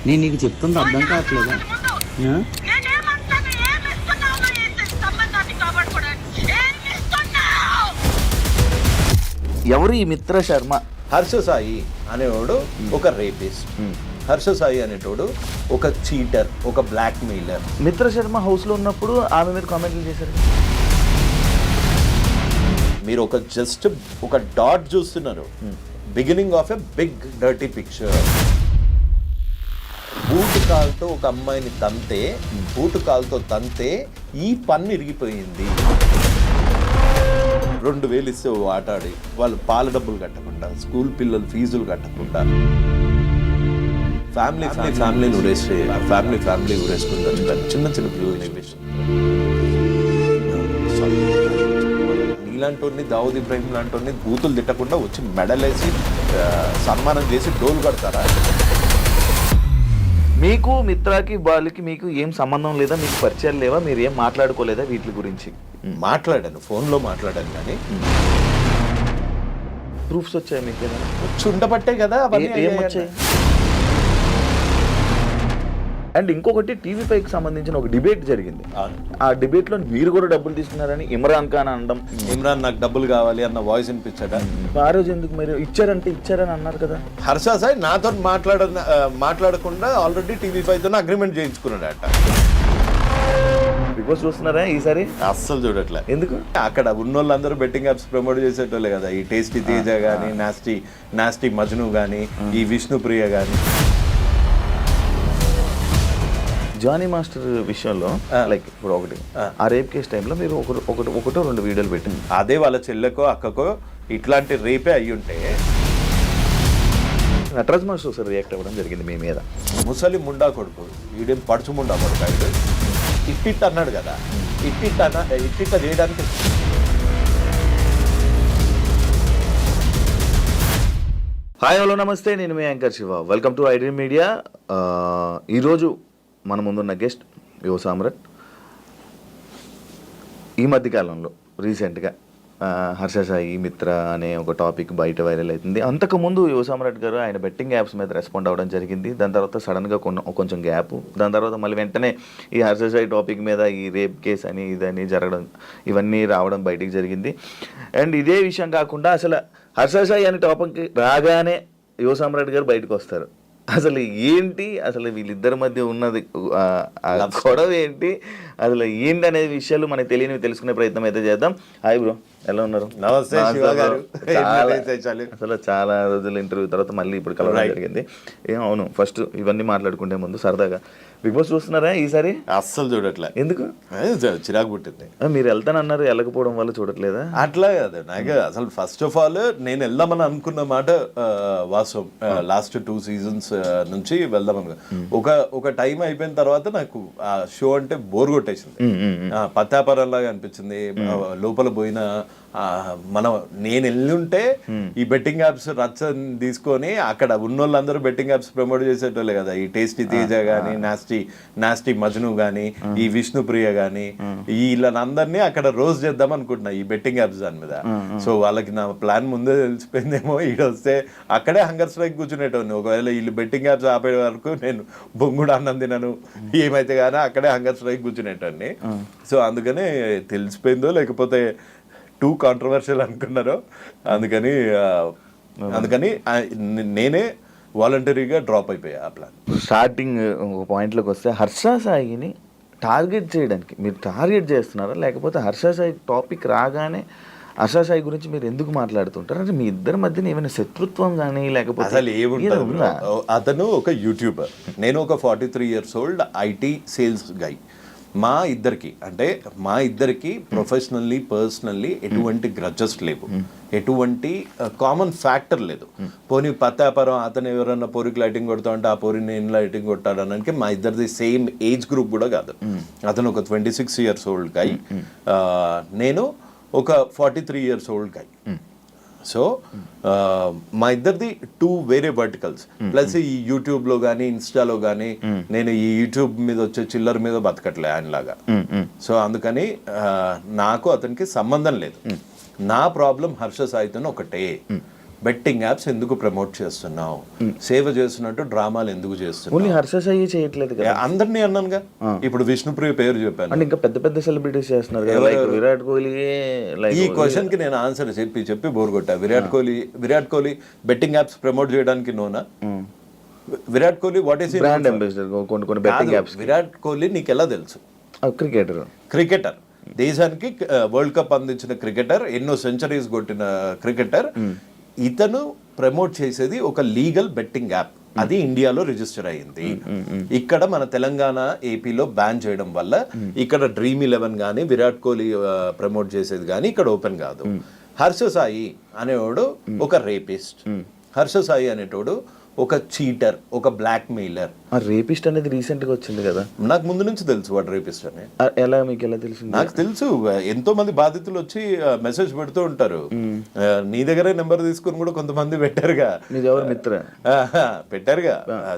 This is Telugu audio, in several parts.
నేను నీకు చెప్తుంది అర్థం కావట్లేదా? ఎవరు ఈ మిత్ర శర్మ? హర్ష సాయి అనేవాడు ఒక రేపిస్ట్, హర్ష సాయి అనేటోడు ఒక చీటర్, ఒక బ్లాక్ మెయిలర్. మిత్ర శర్మ హౌస్ లో ఉన్నప్పుడు ఆమె మీద కామెంట్లు చేశారు. మీరు ఒక జస్ట్ ఒక డాట్ చూస్తున్నారు, beginning of a big dirty picture. Boot కాల్తో ఒక అమ్మాయిని తంతే, బూట్ కాల్తో తంతే ఈ పన్ను ఇరిగిపోయింది. 2000 ఇస్తే ఆటాడి వాళ్ళు పాల డబ్బులు కట్టకుండా, స్కూల్ పిల్లలు ఫీజులు కట్టకుండా, ఫ్యామిలీని ఉరేసి ఫ్యామిలీ ఉరేసుకుంటారు చిన్న చిన్న పిల్లలు. నీలాంటి దావుద్ ఇబ్రాహిం లాంటి బూతులు తిట్టకుండా వచ్చి మెడలేసి సన్మానం చేసి డోలు కడతారా? మీకు మిత్రాకి వాళ్ళకి మీకు ఏం సంబంధం లేదా? మీకు పరిచయాలు లేవా? మీరు ఏం మాట్లాడుకోలేదా వీటి గురించి? మాట్లాడాను, ఫోన్లో మాట్లాడాను, కానీ ప్రూఫ్స్ వచ్చాయి మీకు? వచ్చి ఉండబట్టే కదా ఏం వచ్చాయి? అండ్ ఇంకొకటి, టీవీ5కి సంబంధించిన ఒక డిబేట్ జరిగింది. ఆ డిబేట్ లో మీరు కూడా డబ్బులు తీసుకున్నారని ఇమ్రాన్ ఖాన్ అనడం. ఇమ్రాన్ నాకు డబ్బులు కావాలి అన్న వాయిస్ వినిపించాడా? ఆ రోజు ఎందుకు మీరు ఇచ్చారని అన్నారు కదా? హర్ష సాయి నాతో మాట్లాడకుండా ఆల్రెడీ టీవీ5తో అగ్రిమెంట్ చేయించుకున్నాడట. బిగ్ బాస్ చూస్తున్నారా ఈసారి? అస్సలు చూడట్లే. ఎందుకు? అక్కడ ఉన్నోళ్ళందరూ బెట్టింగ్ యాప్స్ ప్రమోట్ చేసేటోళ్ళే కదా. ఈ టేస్టీ తేజ కానీ, నాస్టీ మజ్ను కానీ, ఈ విష్ణుప్రియ కానీ. జానీ మాస్టర్ విషయంలో లైక్ ఇప్పుడు ఒకటి, ఆ రేప్ కేసు టైంలో మీరు ఒకటో 2 వీడియోలు పెట్టింది. అదే వాళ్ళ చెల్లెకో అక్కకో ఇట్లాంటి రేపే అయ్యి ఉంటే నటరాజ్ మాస్టర్ సార్ రియాక్ట్ అవ్వడం జరిగింది మీ మీద. ముసలి ముండా కొడుకు, వీడేం పడుచు ముండా కొడుకు అయితే ఇట్టిట్ అన్నాడు కదా. ఇట్టిట్ట చేయడానికి హాయ్ హలో నమస్తే, నేను మీ anchor Shiva. Welcome to iDream media. ఈరోజు మన ముందున్న గెస్ట్ యువ సామ్రాట్. ఈ మధ్యకాలంలో రీసెంట్గా హర్ష సాయి మిత్ర అనే ఒక టాపిక్ బయట వైరల్ అవుతుంది. అంతకుముందు యువ సామ్రాట్ గారు ఆయన బెట్టింగ్ యాప్స్ మీద రెస్పాండ్ అవ్వడం జరిగింది. దాని తర్వాత సడన్గా కొంచెం గ్యాప్, దాని తర్వాత మళ్ళీ వెంటనే ఈ హర్ష సాయి టాపిక్ మీద ఈ రేప్ కేసు అని ఇదని జరగడం, ఇవన్నీ రావడం బయటికి జరిగింది. అండ్ ఇదే విషయం కాకుండా అసలు హర్ష సాయి అనే టాపిక్ రాగానే యువ సామ్రాట్ గారు బయటకు వస్తారు. అసలు ఏంటి, అసలు వీళ్ళిద్దరి మధ్య ఉన్నది గొడవ ఏంటి, అసలు ఏంటి అనే విషయాలు మనకు తెలియనివి తెలుసుకునే ప్రయత్నం అయితే చేద్దాం. హాయ్ బ్రో, ఎలా ఉన్నారు? నమస్తే శివ గారు. అసలు చాలా రోజుల ఇంటర్వ్యూ తర్వాత మళ్ళీ ఇప్పుడు కలవడం జరిగింది. అవును, ఫస్ట్ ఇవన్నీ మాట్లాడుకుంటే ముందు సరదాగా బిగ్ బాస్ చూస్తున్నారా ఈసారి? అస్సలు చూడట్లే. ఎందుకు? చిరాకు పుట్టింది. మీరు వెళ్తానన్నారు, వెళ్ళకపోవడం వల్ల చూడట్లేదా? అట్లా కాదు, నాకు అసలు ఫస్ట్ ఆఫ్ ఆల్ నేను వెళ్దామని అనుకున్న మాట వాస్తవం. లాస్ట్ 2 సీజన్స్ నుంచి వెళ్దామని ఒక టైం అయిపోయిన తర్వాత నాకు ఆ షో అంటే బోర్ కొట్టేసింది. పత్తాపరం లాగా అనిపించింది. లోపల పోయిన నేను వెళ్ళుంటే ఈ బెట్టింగ్ యాప్స్ రచ్చని తీసుకొని అక్కడ ఉన్నోళ్ళందరూ బెట్టింగ్ యాప్స్ ప్రమోట్ చేసేటోళ్ళే కదా. ఈ టేస్టీ తేజ కానీ, నాస్టీ మజ్ను కానీ, ఈ విష్ణుప్రియ కానీ, వీళ్ళందరినీ అక్కడ రోజ్ చేద్దాం అనుకుంటున్నా ఈ బెట్టింగ్ యాప్స్ దాని మీద. సో వాళ్ళకి నా ప్లాన్ ముందే తెలిసిపోయిందేమో. ఈడొస్తే అక్కడే హంగర్ స్ట్రైక్ కూర్చునేటోని. ఒకవేళ వీళ్ళు బెట్టింగ్ యాప్స్ ఆపే వరకు నేను బొంగుడు అన్నం తినను, ఏమైతే కానీ అక్కడే హంగర్ స్ట్రైక్ కూర్చునేటోని. సో అందుకని తెలిసిపోయిందో లేకపోతే టూ కాంట్రవర్షియల్ అనుకున్నారో, అందుకని నేనే వాలంటరీగా డ్రాప్ అయిపోయా ఆ ప్లాన్. స్టార్టింగ్ ఒక పాయింట్లోకి వస్తే, హర్ష సాయిని టార్గెట్ చేయడానికి మీరు టార్గెట్ చేస్తున్నారా, లేకపోతే హర్ష సాయి టాపిక్ రాగానే హర్ష సాయి గురించి మీరు ఎందుకు మాట్లాడుతుంటారు? అంటే మీ ఇద్దరి మధ్యన ఏమైనా శత్రుత్వం కానీ లేకపోతే అసలు ఏముంటుంది? అతను ఒక యూట్యూబర్, నేను ఒక 43 years old ఐటీ సేల్స్ గై. మా ఇద్దరికి ప్రొఫెషనల్లీ పర్సనల్లీ ఎటువంటి గ్రడ్జెస్ లేవు, ఎటువంటి కామన్ ఫ్యాక్టర్ లేదు. పోనీ పత్తాపరం అతను ఎవరన్నా పోరికి లైటింగ్ కొడతా ఉంటే ఆ పోరి నేను లైటింగ్ కొట్టాడనడానికి మా ఇద్దరిది సేమ్ ఏజ్ గ్రూప్ కూడా కాదు. అతను ఒక 26 years old గై, నేను ఒక 43 years old గై. సో మా ఇద్దరిది 2 వేరే వర్టికల్స్. ప్లస్ ఈ యూట్యూబ్లో కానీ ఇన్స్టాలో కానీ నేను ఈ యూట్యూబ్ మీద వచ్చే చిల్లర మీద బతకట్లే ఆయనలాగా. సో అందుకని నాకు అతనికి సంబంధం లేదు. నా ప్రాబ్లం హర్ష సాయితో ఒకటే, బెట్టింగ్ యాప్స్ ఎందుకు ప్రమోట్ చేస్తున్నావు, సేవ చేస్తున్నట్టు డ్రామాలు ఎందుకు చేస్తున్నావు. ఓన్లీ హర్ష సాయి చేయట్లేదు కదా, అందరినీ అన్నానుగా. ఇప్పుడు విష్ణుప్రియ పేరు చెప్పాను. అంటే ఇంకా పెద్ద పెద్ద సెలబ్రిటీస్ చేస్తున్నారు కదా, లైక్ విరాట్ కోహ్లీ. ఈ క్వశ్చన్ కి నేను ఆన్సర్ చెప్పి బోర్ కొట్టా. Virat Kohli betting apps promote చేయడానికి నోనా? Virat Kohli what is brand ambassador కొన్ని బెట్టింగ్ యాప్స్. విరాట్ కోహ్లీ నీకు ఎలా తెలుసు? క్రికెటర్, దేశానికి వరల్డ్ కప్ అందించిన క్రికెటర్, ఎన్నో సెంచరీస్ కొట్టిన క్రికెటర్. ఇతను ప్రమోట్ చేసేది ఒక లీగల్ బెట్టింగ్ యాప్. అది ఇండియాలో రిజిస్టర్ అయ్యింది. ఇక్కడ మన తెలంగాణ, ఏపీలో బ్యాన్ చేయడం వల్ల ఇక్కడ Dream11 కానీ విరాట్ కోహ్లీ ప్రమోట్ చేసేది కానీ ఇక్కడ ఓపెన్ కాదు. హర్ష సాయి అనేవాడు ఒక రేపిస్ట్, హర్ష సాయి అనేటోడు ఒక చీటర్, ఒక బ్లాక్ మెయిలర్. రేపిస్ట్ అనేది రీసెంట్ గా వచ్చింది కదా. నాకు ముందు నుంచి తెలుసు వాడు రేపిస్ట్ అని. ఎలా మీకు ఎలా తెలిసింది? నాకు తెలుసు, ఎంతో మంది బాధితులు వచ్చి మెసేజ్ పెడుతూ ఉంటారు. నీ దగ్గరే నెంబర్ తీసుకుని కూడా కొంతమంది పెట్టారుగా. ఎవరు మిత్ర పెట్టారుగా.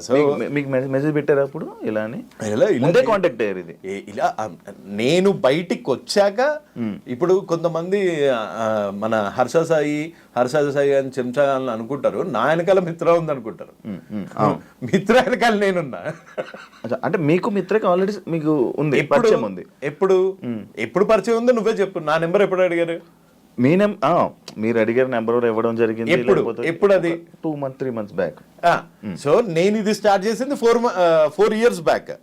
సో మీకు మెసేజ్ పెట్టారు అప్పుడు ఇలా అని? ఇలా కాంటాక్ట్ అయ్యారు. ఇది ఇలా నేను బయటికి వచ్చాక ఇప్పుడు కొంతమంది మన హర్ష సాయి అని చెంచా అని అనుకుంటారు. నా వెనకాల మిత్ర ఉంది అనుకుంటారు. మిత్ర వెనకాల నేనున్నా. అంటే మీకు మిత్రకి ఆల్రెడీ మీకు ఉంది, పరిచయం ఉంది. ఎప్పుడు పరిచయం ఉంది? నువ్వే చెప్పు. నా నెంబర్ ఎప్పుడు అడిగారు? మీరు అడిగారు నెంబర్ ఇవ్వడం జరిగింది. ఎప్పుడు? అది 3 months బ్యాక్. సో నేను ఇది స్టార్ట్ చేసింది 4 years బ్యాక్.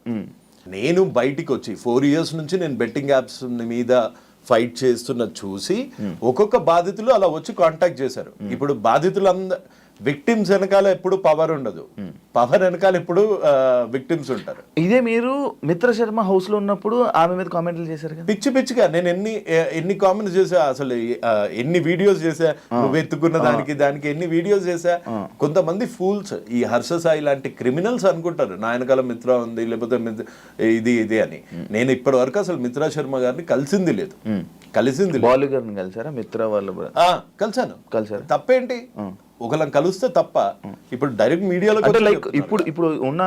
నేను బయటికి వచ్చి 4 years నుంచి నేను బెట్టింగ్ యాప్స్ మీద ఫైట్ చేస్తున్న చూసి ఒక్కొక్క బాధితులు అలా వచ్చి కాంటాక్ట్ చేశారు. ఇప్పుడు బాధితులు విక్టిమ్స్ వెనకాల ఎప్పుడు పవర్ ఉండదు, పవర్ వెనకాల ఎప్పుడు విక్టిమ్స్ ఉంటారు. ఇదే మీరు మిత్ర శర్మ హౌస్ లో ఉన్నప్పుడు ఆమె మీద కామెంట్లు చేశారు కదా, పిచ్చిగా. నేను ఎన్ని కామెంట్స్ చేసా, అసలు ఎన్ని వీడియోస్ చేసా, నువ్వు ఎత్తుకున్న దానికి ఎన్ని వీడియోస్ చేసా. కొంతమంది ఫూల్స్, ఈ హర్ష సాయి లాంటి క్రిమినల్స్ అనుకుంటారు నా వెనకాల మిత్ర ఉంది, లేకపోతే ఇది అని. నేను ఇప్పటి వరకు అసలు మిత్రా శర్మ గారిని కలిసింది లేదు. బాలు గారిని కలిసారా? మిత్ర వాళ్ళు కలిసారు. తప్పేంటి? ఒకళ్ళని కలిస్తే తప్ప. ఇప్పుడు డైరెక్ట్ మీడియాలో లైక్ ఇప్పుడు ఉన్న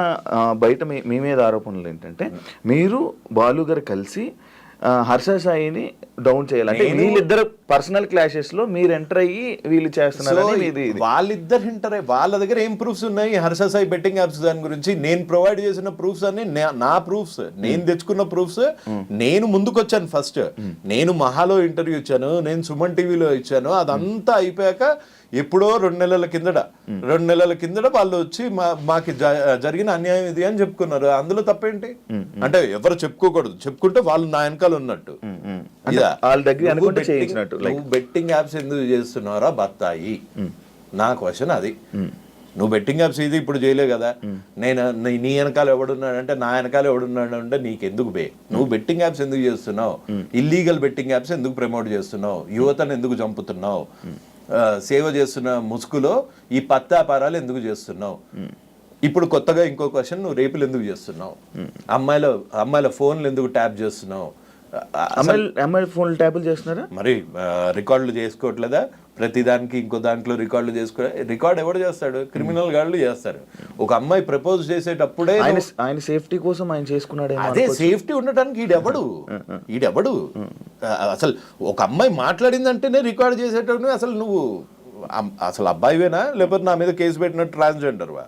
బయట మీ మీద ఆరోపణలు ఏంటంటే మీరు బాలు గారు కలిసి హర్ష సాయిని డౌన్ చేయాలంటే వీళ్ళిద్దరు పర్సనల్ క్లాషెస్ లో మీరు ఎంటర్ అయ్యి వీళ్ళు చేస్తున్నారు. వాళ్ళిద్దరు ఎంటర్ అయ్యి వాళ్ళ దగ్గర ఏం ప్రూఫ్స్ ఉన్నాయి హర్ష సాయి బెట్టింగ్ యాప్స్ దాని గురించి? నేను ప్రొవైడ్ చేసిన ప్రూఫ్స్ అన్ని నా ప్రూఫ్స్, నేను తెచ్చుకున్న ప్రూఫ్స్. నేను ముందుకొచ్చాను ఫస్ట్. నేను మహాలో ఇంటర్వ్యూ ఇచ్చాను, నేను సుమన్ టీవీలో ఇచ్చాను. అదంతా అయిపోయాక ఎప్పుడో 2 నెలల కిందట వాళ్ళు వచ్చి మాకి జరిగిన అన్యాయం ఇది అని చెప్పుకున్నారు. అందులో తప్పేంటి? అంటే ఎవరు చెప్పుకోకూడదు, చెప్పుకుంటే వాళ్ళు నా వెనకాల ఉన్నట్టు. నువ్వు బెట్టింగ్ యాప్స్ ఎందుకు చేస్తున్నారా బత్తాయి? నా క్వశ్చన్ అది. నువ్వు బెట్టింగ్ యాప్స్ ఇది ఇప్పుడు చేయలే కదా. నేను నీ వెనకాల ఎవడున్నాడంటే నా వెనకాల ఎవడున్నాడు అంటే నీకెందుకు బే? నువ్వు బెట్టింగ్ యాప్స్ ఎందుకు చేస్తున్నావు? ఇల్లీగల్ బెట్టింగ్ యాప్స్ ఎందుకు ప్రమోట్ చేస్తున్నావు? యువతను ఎందుకు చంపుతున్నావు? సేవ చేస్తున్న ముసుగులో ఈ పత్తాపారాలు ఎందుకు చేస్తున్నావు? ఇప్పుడు కొత్తగా ఇంకో క్వశ్చన్, నువ్వు రేపులు ఎందుకు చేస్తున్నావు? అమ్మాయిల ఫోన్లు ఎందుకు ట్యాప్ చేస్తున్నావు? అమ్మాయిల ఫోన్లు ట్యాపులు చేస్తున్నారా? మరి రికార్డులు చేసుకోవట్లేదా? ప్రతిదానికి ఇంకో దాంట్లో రికార్డ్ ఎవడు చేస్తాడు? క్రిమినల్ గాళ్ళు చేస్తారు. ఒక అమ్మాయి ప్రపోజ్ చేసేటప్పుడే ఆయన సేఫ్టీ కోసం ఆయన చేసుకున్నాడు. అదే సేఫ్టీ ఉండటానికి ఈడెవడు అసలు ఒక అమ్మాయి మాట్లాడిందంటేనే రికార్డ్ చేసేటప్పుడు అసలు నువ్వు అసలు అబ్బాయివేనా లేకపోతే నా మీద కేసు పెట్టినట్టు ట్రాన్స్జెండర్వా?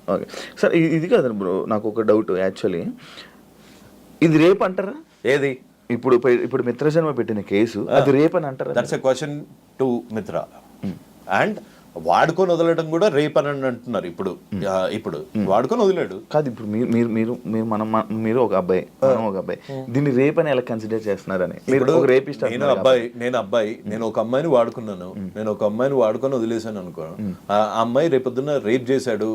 ఓకే సార్, ఇది కాదు బ్రో, నాకు ఒక డౌట్. యాక్చువల్లీ ఇది రేప్ అంటారా? ఏది? ఇప్పుడు మిత్ర శర్మ పెట్టిన కేసు అది రేప్ అని అంటారా? దట్స్ ఎ క్వశ్చన్ టు మిత్ర. అండ్ వాడుకొని వదలడం కూడా రేప్ అని అంటున్నారు. ఇప్పుడు వాడుకొని వదిలాడు కాదు. ఇప్పుడు మీరు ఒక అబ్బాయి, మనం ఒక అబ్బాయి, దీన్ని రేప్ అని ఎలా కన్సిడర్ చేస్తున్నారని? నేను ఒక అమ్మాయిని వాడుకున్నాను, నేను ఒక అమ్మాయిని వాడుకొని వదిలేసాను అనుకో. ఆ అమ్మాయి రేపొద్దున రేప్ చేశాడు,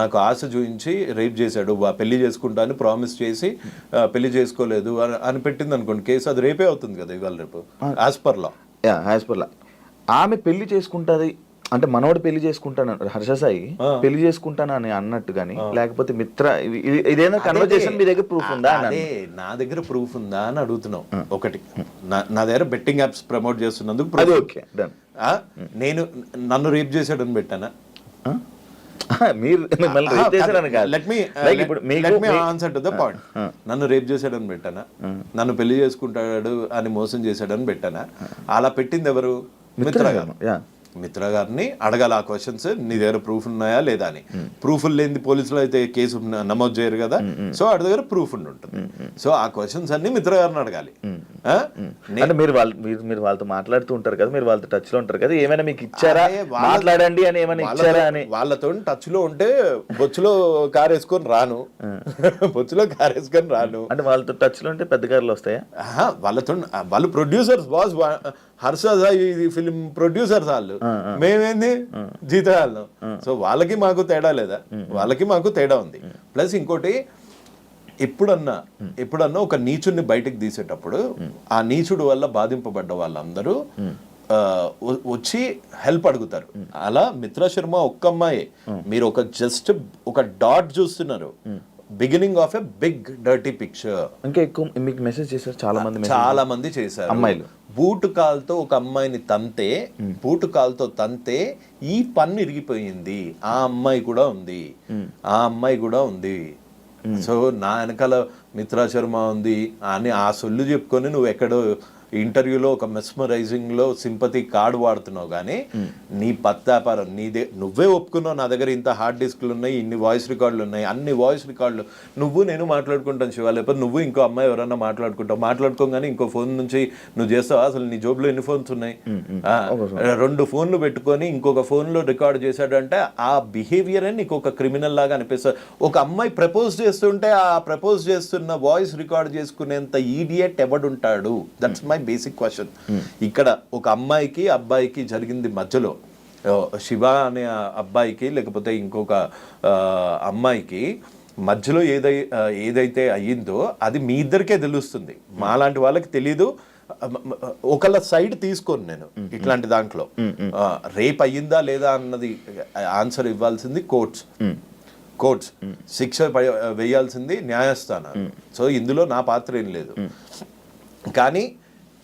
నాకు ఆశ చూపించి రేప్ చేశాడు, పెళ్లి చేసుకుంటా అని ప్రామిస్ చేసి పెళ్లి చేసుకోలేదు అని పెట్టింది అనుకోండి కేసు, అది రేపే అవుతుంది కదా ఇవాళ రేపు. యాజ్ పర్ లా ఆమె పెళ్లి చేసుకుంటది అంటే మనోడు పెళ్లి చేసుకుంటాను, హర్ష సాయి పెళ్లి చేసుకుంటాను అని అన్నట్టు గానీ, లేకపోతే మిత్ర ఇదేనా కన్వర్జేషన్ మీ దగ్గర ప్రూఫ్ ఉందా? అదే నా దగ్గర ప్రూఫ్ ఉందా అని అడుగుతున్నావు. ఒకటి, నా దగ్గర బెట్టింగ్ యాప్స్ ప్రమోట్ చేస్తున్నందుకు నేను నన్ను రేప్ చేశాడని పెట్టానా? నన్ను రేప్ చేశాడని పెట్టానా? నన్ను పెళ్లి చేసుకుంటాడు అని మోసం చేశాడని పెట్టానా? అలా పెట్టింది ఎవరు? మిత్ర గారు. మిత్ర గారిని అడగాలి ఆ క్వశ్చన్స్, నీ దగ్గర ప్రూఫ్ ఉన్నాయా లేదా అని. ప్రూఫ్లు లేని పోలీసులు అయితే కేసు నమోదు చేయరు కదా, సో వాడి దగ్గర ప్రూఫ్ ఉంటుంది. సో ఆ క్వశ్చన్స్ అన్ని మిత్ర గారిని అడగాలి. అంటే మీరు వాళ్ళతో మాట్లాడుతూ ఉంటారు కదా, మీరు వాళ్ళతో టచ్ లో ఉంటారు కదా, ఏమైనా మీకు ఇచ్చారా మాట్లాడండి అని ఏమైనా ఇచ్చారా అని? వాళ్ళతో టచ్ లో ఉంటే బొచ్చులో కారు వేసుకొని రాను, బొచ్చులో కారు వేసుకొని రాను. అంటే వాళ్ళతో టచ్ లో ఉంటే పెద్ద కార్లు వస్తాయా? వాళ్ళతో వాళ్ళు producers boss, Harsha Sai film producers వాళ్ళు, మేమేంది జీతాలు. సో వాళ్ళకి మాకు తేడా లేదా? వాళ్ళకి మాకు తేడా ఉంది. ప్లస్ ఇంకోటి, ఎప్పుడన్నా ఒక నీచుడిని బయటకు తీసేటప్పుడు ఆ నీచుడు వల్ల బాధింపబడ్డ వాళ్ళందరూ వచ్చి హెల్ప్ అడుగుతారు. అలా మిత్ర శర్మ ఒక్క అమ్మాయి, మీరు జస్ట్ ఒక డాట్ చూస్తున్నారు, beginning of a big dirty picture. ఇంకా ఎక్కువ మీకు మెసేజ్ చేశారు చాలా మంది చేశారు అమ్మాయిలు. బూటు కాల్తో ఒక అమ్మాయిని బూటు కాల్తో తంతే ఈ పన్ను ఇరిగిపోయింది, ఆ అమ్మాయి కూడా ఉంది. సో నా వెనకాల మిత్రా శర్మ ఉంది అని ఆ సొల్లు చెప్పుకొని నువ్వు ఎక్కడో ఇంటర్వ్యూలో ఒక మెస్మరైజింగ్ లో సింపతి కార్డు వాడుతున్నావు, కానీ నీ పత్తాపారం నీదే. నువ్వే ఒప్పుకున్నావు, నా దగ్గర ఇంత హార్డ్ డిస్క్లు ఉన్నాయి, ఇన్ని వాయిస్ రికార్డులు ఉన్నాయి, అన్ని వాయిస్ రికార్డులు నేను మాట్లాడుకుంటాను శివ, లేకపోతే నువ్వు ఇంకో అమ్మాయి ఎవరన్నా మాట్లాడుకోగానే ఇంకో ఫోన్ నుంచి నువ్వు చేస్తావా? అసలు నీ జోబులో ఎన్ని ఫోన్స్ ఉన్నాయి? 2 ఫోన్లు పెట్టుకొని ఇంకొక ఫోన్ లో రికార్డ్ చేశాడంటే ఆ బిహేవియర్ అని నీకు ఒక క్రిమినల్ లాగా అనిపిస్తుంది. ఒక అమ్మాయి ప్రపోజ్ చేస్తుంటే ఆ ప్రపోజ్ చేస్తున్న వాయిస్ రికార్డ్ చేసుకునేంత ఈడియట్ ఎవడుంటాడు? That's my basic question. ఇక్కడ ఒక అమ్మాయికి అబ్బాయికి జరిగింది మధ్యలో, శివ అనే అబ్బాయికి లేకపోతే ఇంకొక అమ్మాయికి మధ్యలో ఏదైతే అయ్యిందో అది మీ ఇద్దరికే తెలుస్తుంది, మాలాంటి వాళ్ళకి తెలీదు. ఒకళ్ళ సైడ్ తీసుకోను నేను ఇట్లాంటి దాంట్లో. రేప్ అయ్యిందా లేదా అన్నది ఆన్సర్ ఇవ్వాల్సింది కోర్ట్స్, శిక్ష వేయాల్సింది న్యాయస్థానాలు. సో ఇందులో నా పాత్ర ఏం లేదు. కానీ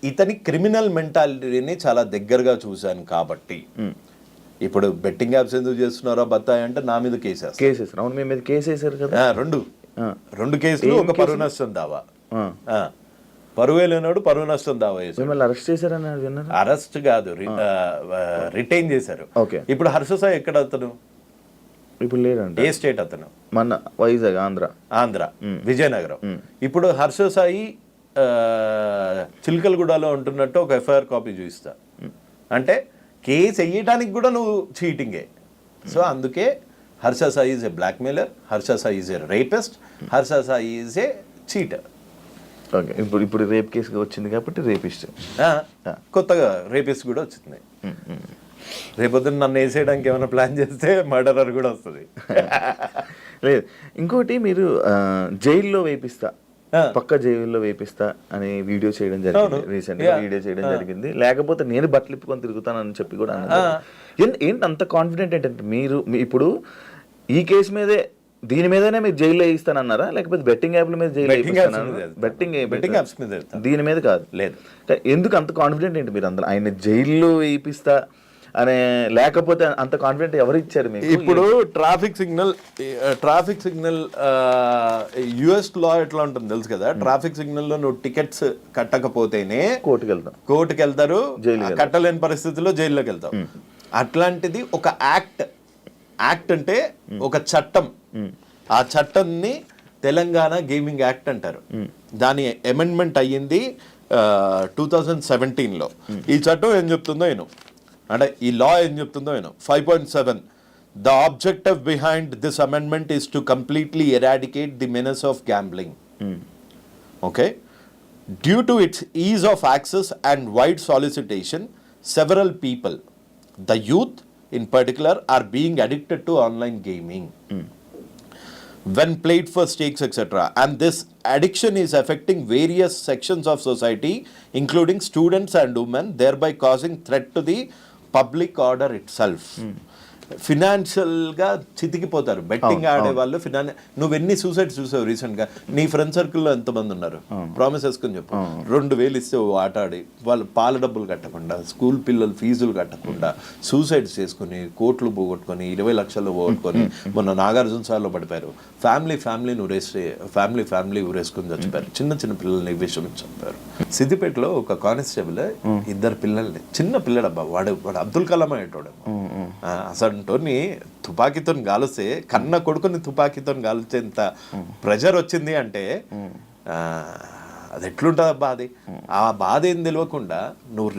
ఇతని క్రిమినల్ మెంటాలిటీని చాలా దగ్గరగా చూశాను కాబట్టి, ఇప్పుడు బెట్టింగ్ యాప్స్ ఎందుకు చేస్తున్నారో బత్తాయి అంటే నా మీద కేసేస్తారు. అవును, మీ మీద కేసేసారు కదా. రెండు కేసులు, ఒక పరువు నష్టం దావా. పరువే లేనాడు పరువు నష్టం దావా చేశారు. అరెస్ట్ చేశారని విన్నారు? అరెస్ట్ కాదు, రిటైన్ చేశారు. ఇప్పుడు హర్ష సాయి ఎక్కడ అతను? ఇప్పుడు లేదండి. ఏ స్టేట్ అతను? మన వైజాగ్, ఆంధ్ర, విజయనగరం. ఇప్పుడు హర్ష సాయి చిలకలగూడలో ఉంటున్నట్టు ఒక ఎఫ్ఐఆర్ కాపీ చూపిస్తా అంటే కేసు వేయడానికి కూడా నువ్వు చీటింగే. సో అందుకే Harsha Sai is a blackmailer మెయిలర్, Harsha Sai is a rapist, Harsha Sai is a cheater. Okay, ఇప్పుడు రేప్ కేసు వచ్చింది కాబట్టి రేపిస్ట్, కొత్తగా రేపిస్ట్ కూడా వచ్చింది. రేపొద్దున నన్ను వేసేయడానికి ఏమైనా ప్లాన్ చేస్తే మర్డరర్ కూడా వస్తుంది. లేదు, ఇంకోటి మీరు జైల్లో వేపిస్తా, పక్క జైల్లో వేపిస్తా అని వీడియో చేయడం జరిగింది, రీసెంట్ గా వీడియో చేయడం జరిగింది. లేకపోతే నేను బట్టలు ఇప్పుకొని తిరుగుతానని చెప్పి కూడా అన్నారు. ఏంటి అంత కాన్ఫిడెంట్ ఏంటంటే మీరు ఇప్పుడు ఈ కేసు మీదే, దీని మీదనే మీరు జైల్లో వేయిస్తానన్నారా, లేకపోతే బెట్టింగ్ యాప్ల మీద జైల్లో బెట్టింగ్ యాప్స్ మీద దీని మీద కాదు? లేదు. ఎందుకు అంత కాన్ఫిడెంట్ ఏంటి మీరు అందరూ ఆయన జైల్లో వేయిస్తా అనే? లేకపోతే అంత కాన్ఫిడెంట్ ఎవరు ఇచ్చారు మీకు? ఇప్పుడు ట్రాఫిక్ సిగ్నల్ యుఎస్ లా ఎట్లా ఉంటుంది తెలుసు కదా. ట్రాఫిక్ సిగ్నల్ లో నువ్వు టికెట్స్ కట్టకపోతేనే కోర్టుకి వెళ్తారు, కట్టలేని పరిస్థితుల్లో జైల్లోకి వెళ్తావు. అట్లాంటిది ఒక యాక్ట్ అంటే ఒక చట్టం. ఆ చట్టాన్ని తెలంగాణ గేమింగ్ యాక్ట్ అంటారు. దాని అమెండ్మెంట్ అయ్యింది 2017లో. ఈ చట్టం ఏం చెప్తుందో అంటే ఈ లా ఏం చెప్తుందో 5.7 The objective behind this amendment is to completely eradicate the menace of gambling. Okay? Due to its ease of access and wide solicitation, several people, the youth in particular, are being addicted to online gaming when played for stakes, etc. And this addiction is affecting various sections of society, including students and women, thereby causing threat to the public order itself. ఫినాన్షియల్గా చితికిపోతారు బెట్టింగ్ ఆడే వాళ్ళు. నువ్వెన్ని సూసైడ్ చూసావు రీసెంట్గా? నీ ఫ్రెండ్ సర్కిల్లో ఎంతమంది ఉన్నారు? ప్రామిస్ వేసుకొని చెప్పు. 2,000 ఇస్తే ఆట ఆడి వాళ్ళు పాల డబ్బులు కట్టకుండా, స్కూల్ పిల్లలు ఫీజులు కట్టకుండా సూసైడ్స్ చేసుకుని, కోట్లు పోగొట్టుకొని, 20 లక్షలు పోగొట్టుకొని మొన్న నాగార్జున సార్లో పడిపోయారు. ఫ్యామిలీ ఊరేసుకుని చచ్చిపోయారు. చిన్న పిల్లల్ని విషయం చంపారు. సిద్దిపేటలో ఒక కానిస్టేబుల్ 2 పిల్లల్ని, చిన్న పిల్లడబ్బా, వాడు అబ్దుల్ కలాం అయ్యేటోడు. అసంటోని తుపాకీతో గాలిస్తే, కన్న కొడుకుని తుపాకీతో గాల్చేంత ప్రెషర్ వచ్చింది అంటే అది ఎట్లుంటుంది అబ్బా? అది ఆ బాధ ఏం తెలియకుండా నువ్వు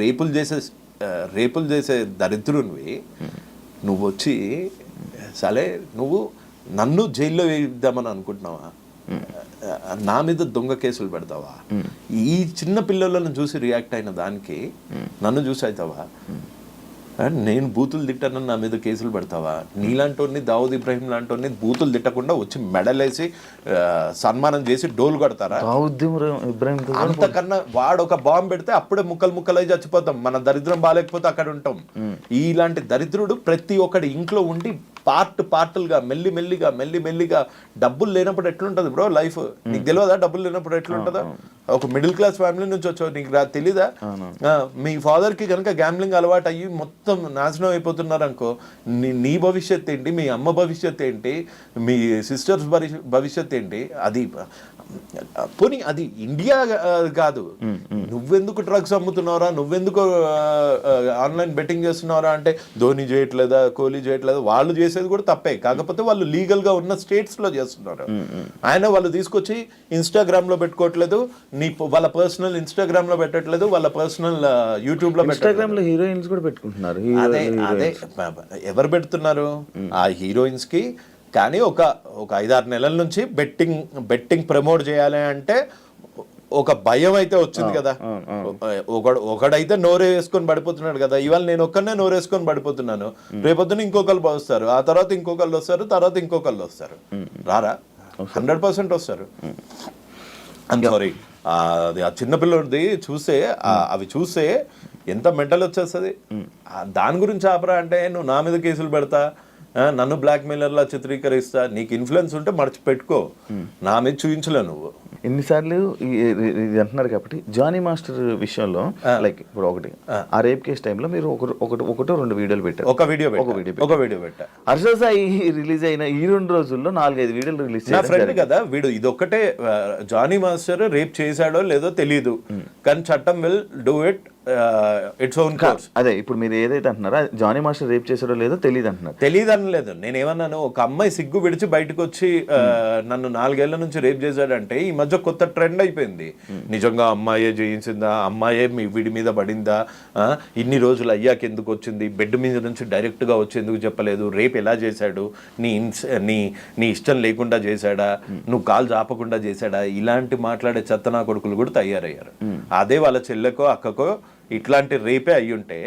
రేపులు చేసే దరిద్రునివి నువ్వు వచ్చి సరే నువ్వు నన్ను జైల్లో వేయిద్దామని అనుకుంటున్నావా? నా మీద దొంగ కేసులు పెడతావా? ఈ చిన్న పిల్లలను చూసి రియాక్ట్ అయిన దానికి నన్ను చూసి అవుతావా? నేను బూతులు తిట్టానని నా మీద కేసులు పెడతావా? నీలాంటి దావుద్ ఇబ్రాహిం లాంటి బూతులు తిట్టకుండా వచ్చి మెడలేసి సన్మానం చేసి డోలు కొడతారా? అంతకన్నా వాడు ఒక బాంబు పెడితే అప్పుడే ముక్కలై చచ్చిపోతాం. మన దరిద్రం బాగాలేకపోతే అక్కడ ఉంటాం. ఇలాంటి దరిద్రుడు ప్రతి ఒక్కడి ఇంట్లో ఉండి పార్టులుగా మెల్లిమెల్లిగా డబ్బులు లేనప్పుడు ఎట్లుంటది బ్రో లైఫ్? నీకు తెలియదా డబ్బులు లేనప్పుడు ఎట్లుంటుందో? ఒక మిడిల్ క్లాస్ ఫ్యామిలీ నుంచి వచ్చావు, నీకు తెలీదా? మీ ఫాదర్ కి కనుక గ్యాంబ్లింగ్ అలవాటు అయ్యి మొత్తం నాశనం అయిపోతున్నారు అనుకో, నీ భవిష్యత్ ఏంటి? మీ అమ్మ భవిష్యత్ ఏంటి? మీ సిస్టర్స్ భవిష్యత్ ఏంటి? అది పోనీ అది ఇండియా కాదు. నువ్వెందుకు డ్రగ్స్ అమ్ముతున్నారా, నువ్వెందుకు ఆన్లైన్ బెట్టింగ్ చేస్తున్నారా అంటే ధోని చేయట్లేదా, కోహ్లీ చేయట్లేదా? వాళ్ళు చేసేది కూడా తప్పే, కాకపోతే వాళ్ళు లీగల్ గా ఉన్న స్టేట్స్ లో చేస్తున్నారు. వాళ్ళు తీసుకొచ్చి ఇన్స్టాగ్రామ్ లో పెట్టుకోవట్లేదు, వాళ్ళ పర్సనల్ ఇన్స్టాగ్రామ్ లో పెట్టట్లేదు, వాళ్ళ పర్సనల్ యూట్యూబ్ లో ఇన్స్టాగ్రామ్ లో హీరోయిన్స్ కూడా పెట్టుకుంటున్నారు. అదే ఎవరు పెడుతున్నారు? ఆ హీరోయిన్స్ కి. కానీ ఒక 5-6 నెలల నుంచి బెట్టింగ్ ప్రమోట్ చేయాలి అంటే ఒక భయం అయితే వచ్చింది కదా. ఒకడైతే నోరే వేసుకొని పడిపోతున్నాడు కదా. ఇవాళ నేను ఒక్కనే నోరేసుకొని పడిపోతున్నాను, రేపొద్దున ఇంకొకళ్ళు వస్తారు, ఆ తర్వాత ఇంకొకళ్ళు వస్తారు, తర్వాత ఇంకొకళ్ళు వస్తారు. రారా? 100% వస్తారు. సారీ, అది ఆ చిన్నపిల్లడిది చూస్తే అవి చూస్తే ఎంత మెంటల్ వచ్చేస్తుంది. దాని గురించి ఆపరా అంటే నువ్వు నా మీద కేసులు పెడతా, నన్ను బ్లాక్ మెయిలర్లా చిత్రీకరిస్తా, నీకు ఇన్ఫ్లుయెన్స్ ఉంటే మర్చిపెట్టుకో, నా మీద చూపించలే నువ్వు. ఎన్నిసార్లు ఇది అంటున్నారు కాబట్టి జానీ మాస్టర్ విషయంలో లైక్ ఇప్పుడు ఒకటి ఆ రేప్ కేసు టైంలో మీరు ఒకటో 2 వీడియోలు పెట్టారు. ఒక వీడియో పెట్టా. హర్ష సాయి రిలీజ్ అయిన ఈ 2 రోజుల్లో 4-5 వీడియోలు రిలీజ్ నా ఫ్రెండ్ కదా వీడు. ఇదొక్కటే జానీ మాస్టర్ రేప్ చేశాడో లేదో తెలీదు, కానీ చట్టం will do it its own course. అదే ఇప్పుడు మీరు ఏదైతే అంటున్నారో జానీ మాస్టర్ రేప్ చేశాడో లేదో తెలియదు అంటున్నారు. తెలియదు అనలేదు. నేనేమన్నాను, ఒక అమ్మాయి సిగ్గు విడిచి బయటకు వచ్చి నన్ను 4 ఏళ్ల నుంచి రేప్ చేశాడంటే ఈ మధ్య కొత్త ట్రెండ్ అయిపోయింది. నిజంగా అమ్మాయే చేయించిందా, అమ్మాయే వీడి మీద పడిందా, ఇన్ని రోజులు అయ్యాక ఎందుకు వచ్చింది, బెడ్ మీద నుంచి డైరెక్ట్ గా వచ్చి ఎందుకు చెప్పలేదు, రేప్ ఎలా చేశాడు, నీ ఇష్టం లేకుండా చేశాడా, నువ్వు కాలు చాపకుండా చేశాడా, ఇలాంటి మాట్లాడే చెత్తనా కొడుకులు కూడా తయారయ్యారు. అదే వాళ్ళ చెల్లెకో అక్కకో ఇట్లాంటి రేపే అయ్యుంటే,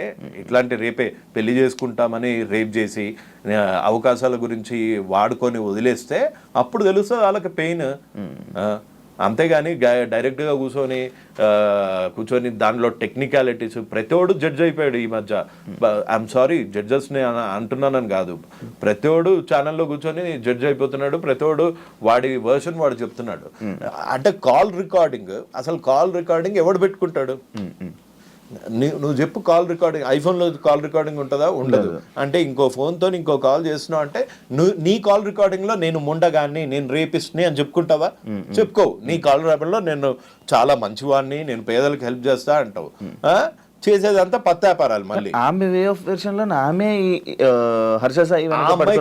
ఇట్లాంటి రేపే పెళ్లి చేసుకుంటామని రేప్ చేసి అవకాశాల గురించి వాడుకొని వదిలేస్తే అప్పుడు తెలుస్తుంది వాళ్ళకి పెయిన్. అంతేగాని డైరెక్ట్గా కూర్చొని దానిలో టెక్నికాలిటీస్ ప్రతివాడు జడ్జ్ అయిపోయాడు ఈ మధ్య. ఐఎమ్ సారీ జడ్జెస్ని అంటున్నానని కాదు, ప్రతివాడు ఛానల్లో కూర్చొని జడ్జ్ అయిపోతున్నాడు, ప్రతివాడు వాడి వర్షన్ వాడు చెప్తున్నాడు. అంటే కాల్ రికార్డింగ్ ఎవడు పెట్టుకుంటాడు? నువ్వు చెప్పు, కాల్ రికార్డింగ్ ఐఫోన్లో కాల్ రికార్డింగ్ ఉంటుందా? ఉండదు. అంటే ఇంకో ఫోన్తో ఇంకో కాల్ చేస్తున్నావు అంటే నీ కాల్ రికార్డింగ్లో నేను ముండగాన్ని, నేను రేపిస్ట్ని అని చెప్పుకుంటావా? చెప్పుకోవు. నీ కాల్ రికార్డింగ్లో నేను చాలా మంచివాడిని, నేను పేదలకు హెల్ప్ చేస్తా అంటావు. చేసేదంతా పత్తాపారాలు. మళ్ళీ ఆమె వే ఆఫ్ వెర్షన్ లో ఆమె హర్ష సాయి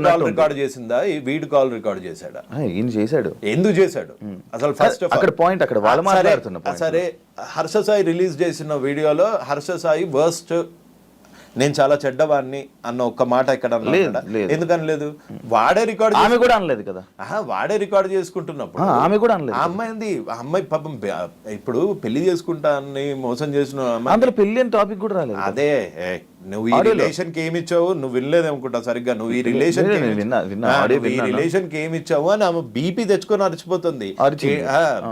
కాల్ రికార్డ్ చేసిందా, వీడు కాల్ రికార్డ్ చేశాడా? ఈయన చేశాడు. ఎందుకు చేశాడు అసలు? ఫస్ట్ అక్కడ పాయింట్ అక్కడ వాళ్ళు మాట్లాడుతున్నా. సరే, హర్ష సాయి రిలీజ్ చేసిన వీడియోలో హర్ష సాయి వర్స్ట్, నేను చాలా చెడ్డవాడిని అన్న ఒక్క మాట ఇక్కడ ఎందుకని లేదు? వాడే రికార్డ్, ఆమె కూడా అనలేదు కదా. వాడే రికార్డ్ చేసుకుంటున్నప్పుడు ఆమె కూడా అనలేదు. ఆ అమ్మాయి పాపం ఇప్పుడు పెళ్లి చేసుకుంటా అని మోసం చేసిన అందులో పెళ్లి అని టాపిక్ కూడా రాలేదు. అదే నువ్వు ఈ రిలేషన్ కి ఏమి ఇచ్చావు, నువ్వు వినలేదు అనుకుంటా సరిగ్గా. నువ్వు ఈ రిలేషన్ కి ఏమి ఇచ్చావు అని ఆమె బీపీ తెచ్చుకొని అరిచిపోతుంది.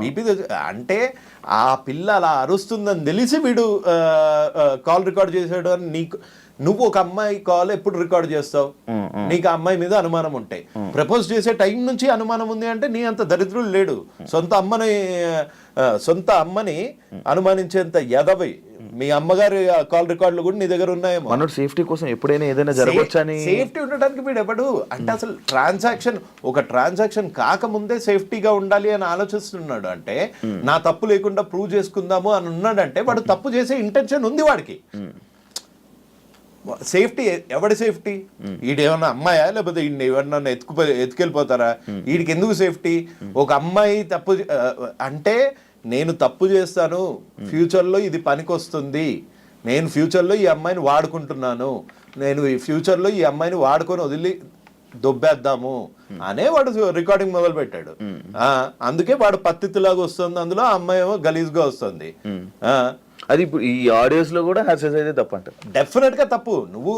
బీపీ అంటే ఆ పిల్ల అలా అరుస్తుందని తెలిసి వీడు కాల్ రికార్డ్ చేశాడు అని నువ్వు ఒక అమ్మాయి కాల్ ఎప్పుడు రికార్డ్ చేస్తావు? నీకు ఆ అమ్మాయి మీద అనుమానం ఉంటాయి. ప్రపోజ్ చేసే టైం నుంచి అనుమానం ఉంది అంటే నీ అంత దరిద్రుడు లేడు. సొంత అమ్మని అనుమానించేంత ఎదవి మీ అమ్మగారి కాల్ రికార్డులు కూడా నీ దగ్గర ఉన్నాయేమో. మనోడు సేఫ్టీ కోసం ఎప్పుడైనా ఏదైనా జరగవచ్చని, సేఫ్టీ ఉండడానికి వీడు ఎవడు అంటే అసలు ఒక ట్రాన్సాక్షన్ కాకముందే సేఫ్టీగా ఉండాలి అని ఆలోచిస్తున్నాడు అంటే, నా తప్పు లేకుండా ప్రూవ్ చేసుకుందాము అని ఉన్నాడంటే వాడు తప్పు చేసే ఇంటెన్షన్ ఉంది వాడికి. సేఫ్టీ ఎవడి సేఫ్టీ? ఈడేమన్నా అమ్మాయా లేకపోతే ఈయన ఎవరన్నా ఎత్తుకెళ్ళిపోతారా? వీడికి ఎందుకు సేఫ్టీ? ఒక అమ్మాయి తప్పు అంటే నేను తప్పు చేస్తాను, ఫ్యూచర్లో ఇది పనికొస్తుంది, నేను ఫ్యూచర్లో ఈ అమ్మాయిని వాడుకుంటున్నాను, నేను ఈ ఫ్యూచర్లో ఈ అమ్మాయిని వాడుకొని వదిలి దొబ్బేద్దాము అనే వాడు రికార్డింగ్ మొదలు పెట్టాడు. అందుకే వాడు పత్తిలాగా వస్తుంది, అందులో ఆ అమ్మాయి ఏమో గలీజ్గా వస్తుంది. అది ఇప్పుడు ఈ ఆడియోస్ లో కూడా హర్షస్ అయితే తప్పు అంటారు. డెఫినెట్ గా తప్పు. నువ్వు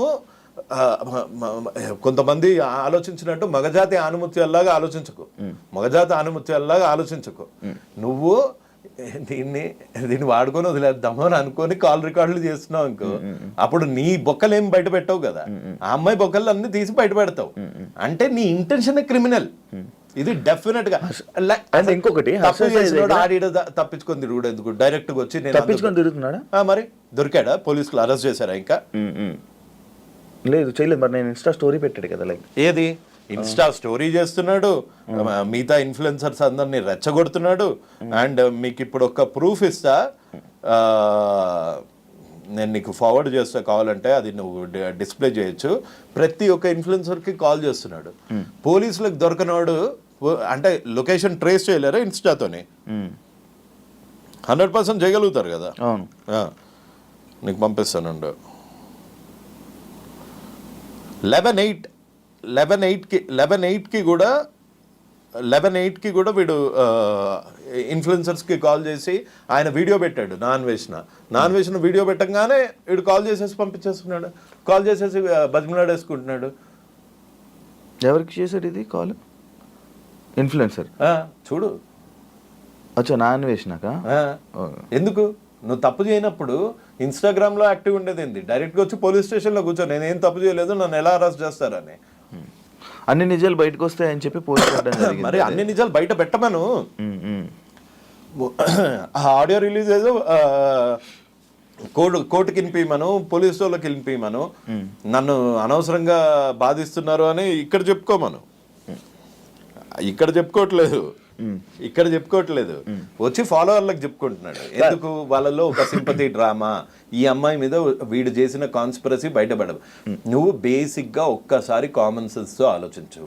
కొంతమంది ఆలోచించినట్టు మగజాతి ఆనుమత్యాల్లాగా ఆలోచించకు. నువ్వు దీన్ని వాడుకొని వదిలేద్దాము అని అనుకొని కాల్ రికార్డులు చేస్తున్నావు అనుకో, అప్పుడు నీ బొక్కలు ఏం బయట పెట్టావు కదా, ఆ అమ్మాయి బొక్కలు అన్ని తీసి బయట పెడతావు. అంటే నీ ఇంటెన్షన్ క్రిమినల్. ఇది డెఫినెట్ గా. ఇంకొకటి తప్పించుకొని తిరుగుడు ఎందుకు? డైరెక్ట్ గా వచ్చి తప్పించుకొని తిరుగుతున్నాడా? మరి దొరికాడా? పోలీసులు అరెస్ట్ చేశారా? ఇంకా లేదు, చేయలేదు. మరి నేను ఇన్స్టా స్టోరీ పెట్టాడు కదా, లైక్ ఏది ఇన్స్టా స్టోరీ చేస్తున్నాడు, మిగతా ఇన్ఫ్లుయెన్సర్స్ అందరినీ రెచ్చగొడుతున్నాడు. అండ్ మీకు ఇప్పుడు ఒక ప్రూఫ్ ఇస్తా, నేను నీకు ఫార్వర్డ్ చేస్తా, కావాలంటే అది నువ్వు డిస్ప్లే చేయొచ్చు. ప్రతి ఒక్క ఇన్ఫ్లుయెన్సర్కి కాల్ చేస్తున్నాడు. పోలీసులకు దొరకనవాడు అంటే లొకేషన్ ట్రేస్ చేయలేరా ఇన్స్టాతోని? 100% చేయగలుగుతారు కదా. నీకు పంపిస్తానండు. 11/8కి కూడా వీడు ఇన్ఫ్లుయెన్సర్స్కి కాల్ చేసి ఆయన వీడియో పెట్టాడు. నాన్ వేసిన వీడియో పెట్టంగానే వీడు కాల్ చేసేసి పంపించేస్తున్నాడు. కాల్ చేసేసి బతిమలాడేసుకుంటున్నాడు. ఎవరికి చేశాడు ఇది కాల్? ఇన్ఫ్లుయెన్సర్ చూడు. అచ్చా, నాన్ వేసినాక ఎందుకు? నువ్వు తప్పు చేయనప్పుడు ఇన్స్టాగ్రామ్లో యాక్టివ్ ఉండేది ఏంది? డైరెక్ట్గా వచ్చి పోలీస్ స్టేషన్లో కూర్చో, నేనేం తప్పు చేయలేదు, నన్ను ఎలా అరెస్ట్ చేస్తారని. అన్ని నిజాలు బయటకు వస్తాయని చెప్పి పోలీసు మరి అన్ని నిజాలు బయట పెట్టమను. ఆడియో రిలీజ్ ఏదో కోర్టుకి వినిపించమను, పోలీస్ స్టేషన్లోకి వినిపించమను, నన్ను అనవసరంగా బాధిస్తున్నారు అని ఇక్కడ చెప్పుకోమను. ఇక్కడ చెప్పుకోవట్లేదు, వచ్చి ఫాలోవర్లకు చెప్పుకుంటున్నాడు. ఎందుకు? వాళ్ళలో ఒక సింపతి డ్రామా, ఈ అమ్మాయి మీద వీడు చేసిన కాన్స్పిరసీ బయటపడదు. నువ్వు బేసిక్గా ఒక్కసారి కామన్ సెన్స్తో ఆలోచించు.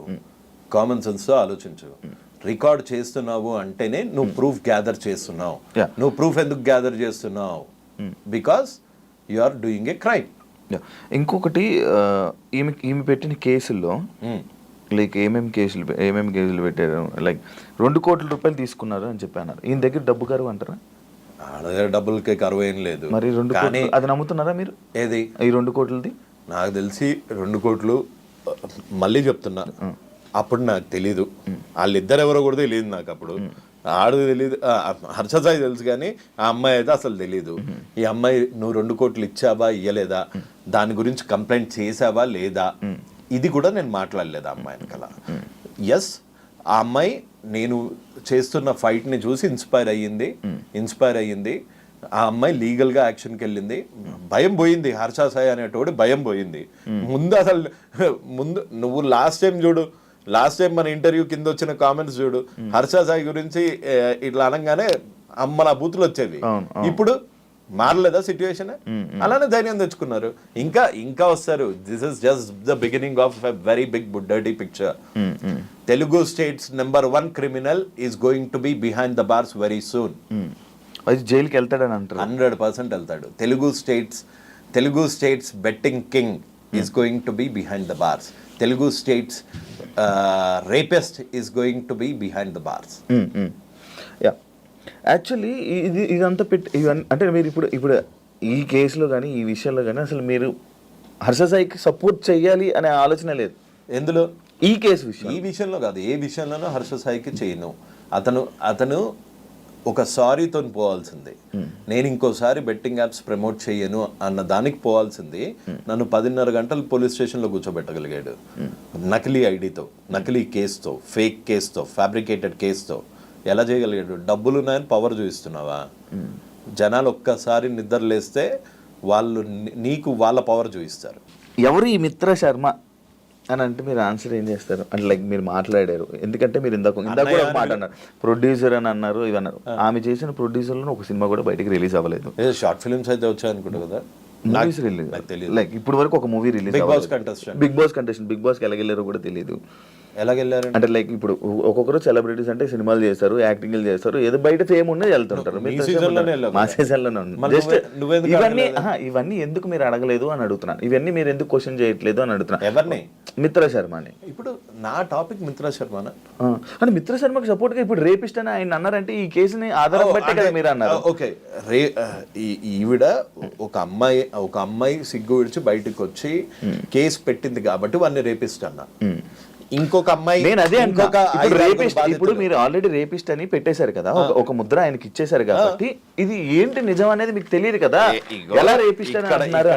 రికార్డ్ చేస్తున్నావు అంటేనే నువ్వు ప్రూఫ్ గ్యాదర్ చేస్తున్నావు. నువ్వు ప్రూఫ్ ఎందుకు గ్యాదర్ చేస్తున్నావు? Because you are doing a crime. ఇంకొకటి, ఈమె పెట్టిన కేసుల్లో లైక్ ఏమేమి కేసులు పెట్టారు, లైక్ 2 కోట్ల రూపాయలు తీసుకున్నారు అని చెప్పి అన్నారు. ఈయన దగ్గర డబ్బు కరువు అంటారా? డబ్బులకి కరువు ఏం లేదు. మరి 2 కోట్లు అది నమ్ముతున్నారా మీరు? ఏది ఈ 2 కోట్లది? నాకు తెలిసి 2 కోట్లు, మళ్ళీ చెప్తున్నా, అప్పుడు నాకు తెలీదు. వాళ్ళిద్దరు ఎవరో కూడా తెలియదు నాకు. అప్పుడు ఆడు తెలీదు, హర్షసాయి తెలుసు, కానీ ఆ అమ్మాయి అయితే అసలు తెలీదు. ఈ అమ్మాయి నువ్వు 2 కోట్లు ఇచ్చావా ఇయ్యలేదా, దాని గురించి కంప్లైంట్ చేసావా లేదా, ఇది కూడా నేను మాట్లాడలేదు ఆ అమ్మాయిని కల. ఎస్, ఆ అమ్మాయి నేను చేస్తున్న ఫైట్ని చూసి ఇన్స్పైర్ అయ్యింది. ఆ అమ్మాయి లీగల్గా యాక్షన్కి వెళ్ళింది. భయం పోయింది, హర్ష సాయి అనేటోడు భయం పోయింది. ముందు నువ్వు లాస్ట్ టైం మన ఇంటర్వ్యూ కింద వచ్చిన కామెంట్స్ చూడు. హర్ష సాయి గురించి ఇట్లా అనగానే అమ్మల బూతులు వచ్చేవి. ఇప్పుడు మారలేదా సిచ్యువేషన్? అలానే ధైర్యం తెచ్చుకున్నారు. ఇంకా వస్తారు. This is just the beginning of a very big dirty picture. Telugu states #1 criminal is going to be behind the bars very soon. జైలుకి వెళ్తాడని అంటారు. 100% వెళ్తాడు. Telugu states betting king is going to be behind the bars. Telugu states rapist is going to be behind the bars. Actually ఇదంతా అంటే మీరు ఇప్పుడు ఈ కేసులో కానీ ఈ విషయంలో కానీ అసలు మీరు హర్ష సాయికి సపోర్ట్ చేయాలి అనే ఆలోచన లేదు. ఎందులో? ఈ కేసు ఈ విషయంలో కాదు, ఏ విషయంలోనూ హర్ష సాయికి చేయను. అతను ఒక సారీతో పోవాల్సింది, నేను ఇంకోసారి బెట్టింగ్ యాప్స్ ప్రమోట్ చేయను అన్న దానికి పోవాల్సింది నన్ను 10:30 గంటలు పోలీస్ స్టేషన్లో కూర్చోబెట్టగలిగాడు. నకిలీ ఐడితో, నకిలీ కేసుతో, ఫేక్ కేసుతో, ఫ్యాబ్రికేటెడ్ కేసుతో ఎలా చేయగలిగాడు? డబ్బులు ఉన్నాయని పవర్ చూపిస్తున్నావా? జనాలు ఒక్కసారి నిద్రలేస్తే వాళ్ళు నీకు వాళ్ళ పవర్ చూపిస్తారు. ఎవరు ఈ మిత్ర శర్మ అని అంటే మీరు ఆన్సర్ ఏం చేస్తారు? అంటే లైక్ మీరు మాట్లాడారు, ఎందుకంటే మీరు ఇందాక కూడా ఒక మాట అన్నారు, ప్రొడ్యూసర్ అని అన్నారు, ఇవి అన్నారు. ఆమె చేసిన ప్రొడ్యూసర్లో ఒక సినిమా కూడా బయటకి రిలీజ్ అవ్వలేదు. షార్ట్ ఫిల్మ్స్ అయితే వచ్చాయి అనుకుంటా కదా, మూవీస్ రిలీజ్ లైక్ ఇప్పుడు వరకు ఒక movie release. Bigg Boss contestant Bigg బాస్కి ఎలాగెళ్ళారో కూడా తెలియదు. ఎలాగెళ్ళారు అంటే లైక్ ఇప్పుడు ఒక్కొక్కరు సెలబ్రిటీస్ అంటే సినిమాలు చేస్తారు, యాక్టింగ్ చేస్తారు, ఏదో బయట ఫేమ్ ఉన్నది వెళ్తుంటారు. మా సీజన్లోనే జస్ట్ ఇవన్నీ ఎందుకు మీరు అడగలేదు అని అడుగుతున్నాను. ఇవన్నీ మీరు ఎందుకు క్వశ్చన్ చేయట్లేదు అని అడుగుతున్నాను. ఎవరిని? మిత్ర శర్మని. ఇప్పుడు నా టాపిక్ మిత్ర శర్మ అంటే మిత్ర శర్మకి సపోర్ట్ గా ఇప్పుడు రేపిస్ట్ అని ఆయన అన్నారంటే ఈ కేసుని ఆధారం బట్టి కదా మీరు అన్నారు. ఓకే, ఈవిడ ఒక అమ్మాయి సిగ్గు విడిచి బయటకు వచ్చి కేసు పెట్టింది కాబట్టి వాడిని రేపిస్ట్ అన్నా. ఇంకొక అమ్మాయి, నేను అదే రేపిస్ట్. ఇప్పుడు మీరు ఆల్రెడీ రేపిస్ట్ అని పెట్టేశారు కదా, ఒక ముద్ర ఆయనకి ఇచ్చేశారు కాబట్టి ఇది ఏంటి నిజం అనేది మీకు తెలియదు కదా, ఎలా రేపిస్ట్ అని అంటున్నారు.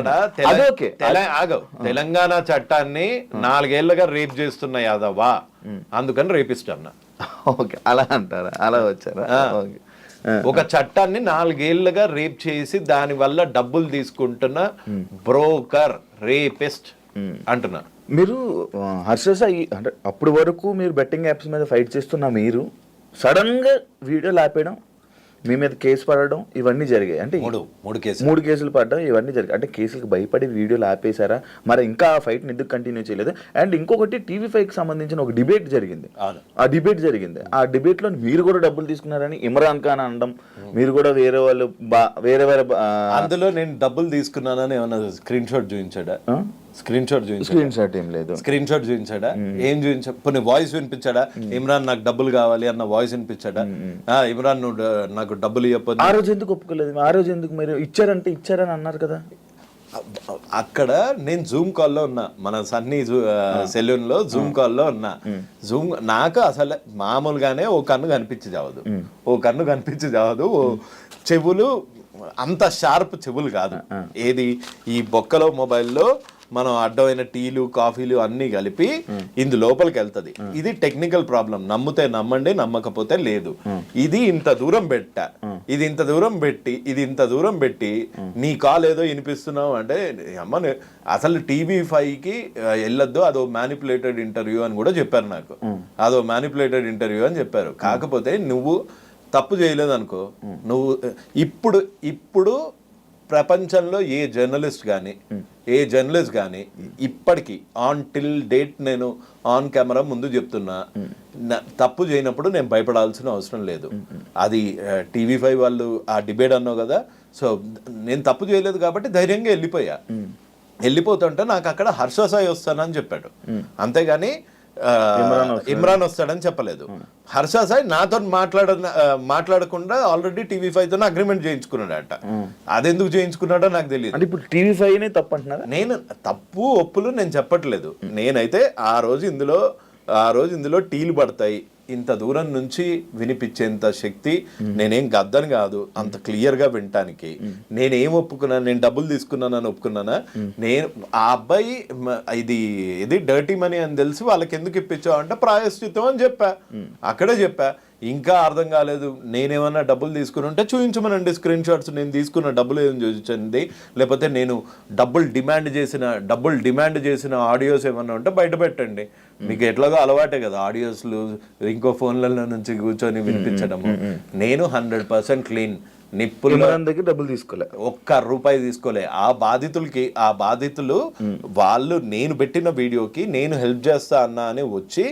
తెలంగాణ చట్టాన్ని 4 ఏళ్లుగా రేప్ చేస్తున్న యాదవా, అందుకని రేపిస్ట్ అన్నా. ఓకే, అలా అంటారా? అలా వచ్చారా? ఒక చట్టాన్ని 4 ఏళ్లుగా రేప్ చేసి దాని వల్ల డబ్బులు తీసుకుంటున్న బ్రోకర్ రేపిస్ట్ అంటున్నా. మీరు హర్ష సాయి అంటే అప్పటి వరకు మీరు బెట్టింగ్ యాప్స్ మీద ఫైట్ చేస్తున్న మీరు సడన్గా వీడియోలు ఆపేయడం, మీ మీద కేసు పడడం, ఇవన్నీ జరిగాయి. అంటే 3 కేసులు పడడం, ఇవన్నీ జరిగాయి. అంటే కేసులకు భయపడి వీడియోలు ఆపేశారా? మరి ఇంకా ఆ ఫైట్ని ఎందుకు కంటిన్యూ చేయలేదు? అండ్ ఇంకొకటి TV5కి సంబంధించిన ఒక డిబేట్ జరిగింది. ఆ డిబేట్లో మీరు కూడా డబ్బులు తీసుకున్నారని ఇమ్రాన్ ఖాన్ అనడం, మీరు కూడా వేరే వాళ్ళు వేరే అందులో నేను డబ్బులు తీసుకున్నానని ఏమన్నా స్క్రీన్ షాట్ చూపించాడా? స్క్రీన్ షాట్ ఏం లేదు. స్క్రీన్ షాట్ చూపించాడా? ఏం చూపించా? కొన్ని వాయిస్ వినిపించాడా? ఇమ్రాన్ నాకు డబ్బులు కావాలి అన్న వాయిస్ వినిపించాడా? ఇమ్రాన్ నువ్వు నాకు డబ్బులు ఇవ్వకపోతే ఆ రోజు ఎందుకు ఒప్పుకోలేదు? ఆ రోజు ఎందుకు మీరు ఇచ్చారని అన్నారు కదా? అక్కడ నేను జూమ్ కాల్లో ఉన్నా, మన సన్నీ సెలూన్ లో జూమ్ కాల్లో ఉన్నా. నాకు అసలు మామూలుగానే ఓ కన్ను కనిపించి చావదు, చెవులు అంత షార్ప్ చెవులు కాదు. ఏది ఈ బొక్కలో మొబైల్లో మనం అడ్డమైన టీలు కాఫీలు అన్ని కలిపి ఇందు లోపలికి వెళ్తుంది. ఇది టెక్నికల్ ప్రాబ్లం, నమ్మితే నమ్మండి, నమ్మకపోతే లేదు. ఇది ఇంత దూరం పెట్టి నీ కాల్ ఏదో వినిపిస్తున్నావు అంటే అమ్మ అసలు TV5కి వెళ్ళొద్దు, అదో మ్యానిపులేటెడ్ ఇంటర్వ్యూ అని కూడా చెప్పారు నాకు. అదో మ్యానిపులేటెడ్ ఇంటర్వ్యూ అని చెప్పారు. కాకపోతే నువ్వు తప్పు చేయలేదు అనుకో, నువ్వు ఇప్పుడు ప్రపంచంలో ఏ జర్నలిస్ట్ కానీ ఇప్పటికీ ఆన్ టిల్ డేట్ నేను ఆన్ కెమెరా ముందు చెప్తున్నా, తప్పు చేయనప్పుడు నేను భయపడాల్సిన అవసరం లేదు. అది TV5 వాళ్ళు ఆ డిబేట్ అన్నావు కదా, సో నేను తప్పు చేయలేదు కాబట్టి ధైర్యంగా వెళ్ళిపోతుంటే నాకు అక్కడ హర్ష సాయి వస్తానని చెప్పాడు, అంతేగాని ఇమ్రాన్ వస్తాడని చెప్పలేదు. హర్ష సాయి నాతో మాట్లాడకుండా ఆల్రెడీ TV5తో అగ్రిమెంట్ చేయించుకున్నాడట. అదెందుకు చేయించుకున్నాడో నాకు తెలియదు. ఇప్పుడు TV5 తప్పు అంటున్నారా? నేను తప్పు ఒప్పులు నేను చెప్పట్లేదు. నేనైతే ఆ రోజు ఇందులో టీలు పడతాయి, ఇంత దూరం నుంచి వినిపించేంత శక్తి నేనేం గద్దని కాదు, అంత క్లియర్గా వినటానికి. నేనేం ఒప్పుకున్నాను? నేను డబ్బులు తీసుకున్నానని ఒప్పుకున్నానా? నేను ఆ అబ్బాయి ఇది డర్టీ మనీ అని తెలిసి వాళ్ళకి ఎందుకు ఇప్పించావు అంటే ప్రాయశ్చిత్తం అని అక్కడే చెప్పా. ఇంకా అర్థం కాలేదు, నేనేమన్నా డబ్బులు తీసుకుని ఉంటే చూపించమనండి స్క్రీన్ షాట్స్, నేను తీసుకున్న డబ్బులు ఏం చూపించండి, లేకపోతే నేను డబ్బులు డిమాండ్ చేసిన ఆడియోస్ ఏమన్నా ఉంటే బయట పెట్టండి. మీకు ఎట్లాగో అలవాటే కదా ఆడియోస్లు ఇంకో ఫోన్లలో నుంచి కూర్చొని వినిపించడము. నేను 100% క్లీన్. నిప్పుల దగ్గర డబ్బులు తీసుకోలే, ₹1 తీసుకోలే. ఆ బాధితులు వాళ్ళు నేను పెట్టిన వీడియోకి నేను హెల్ప్ చేస్తా అన్నా అని వచ్చి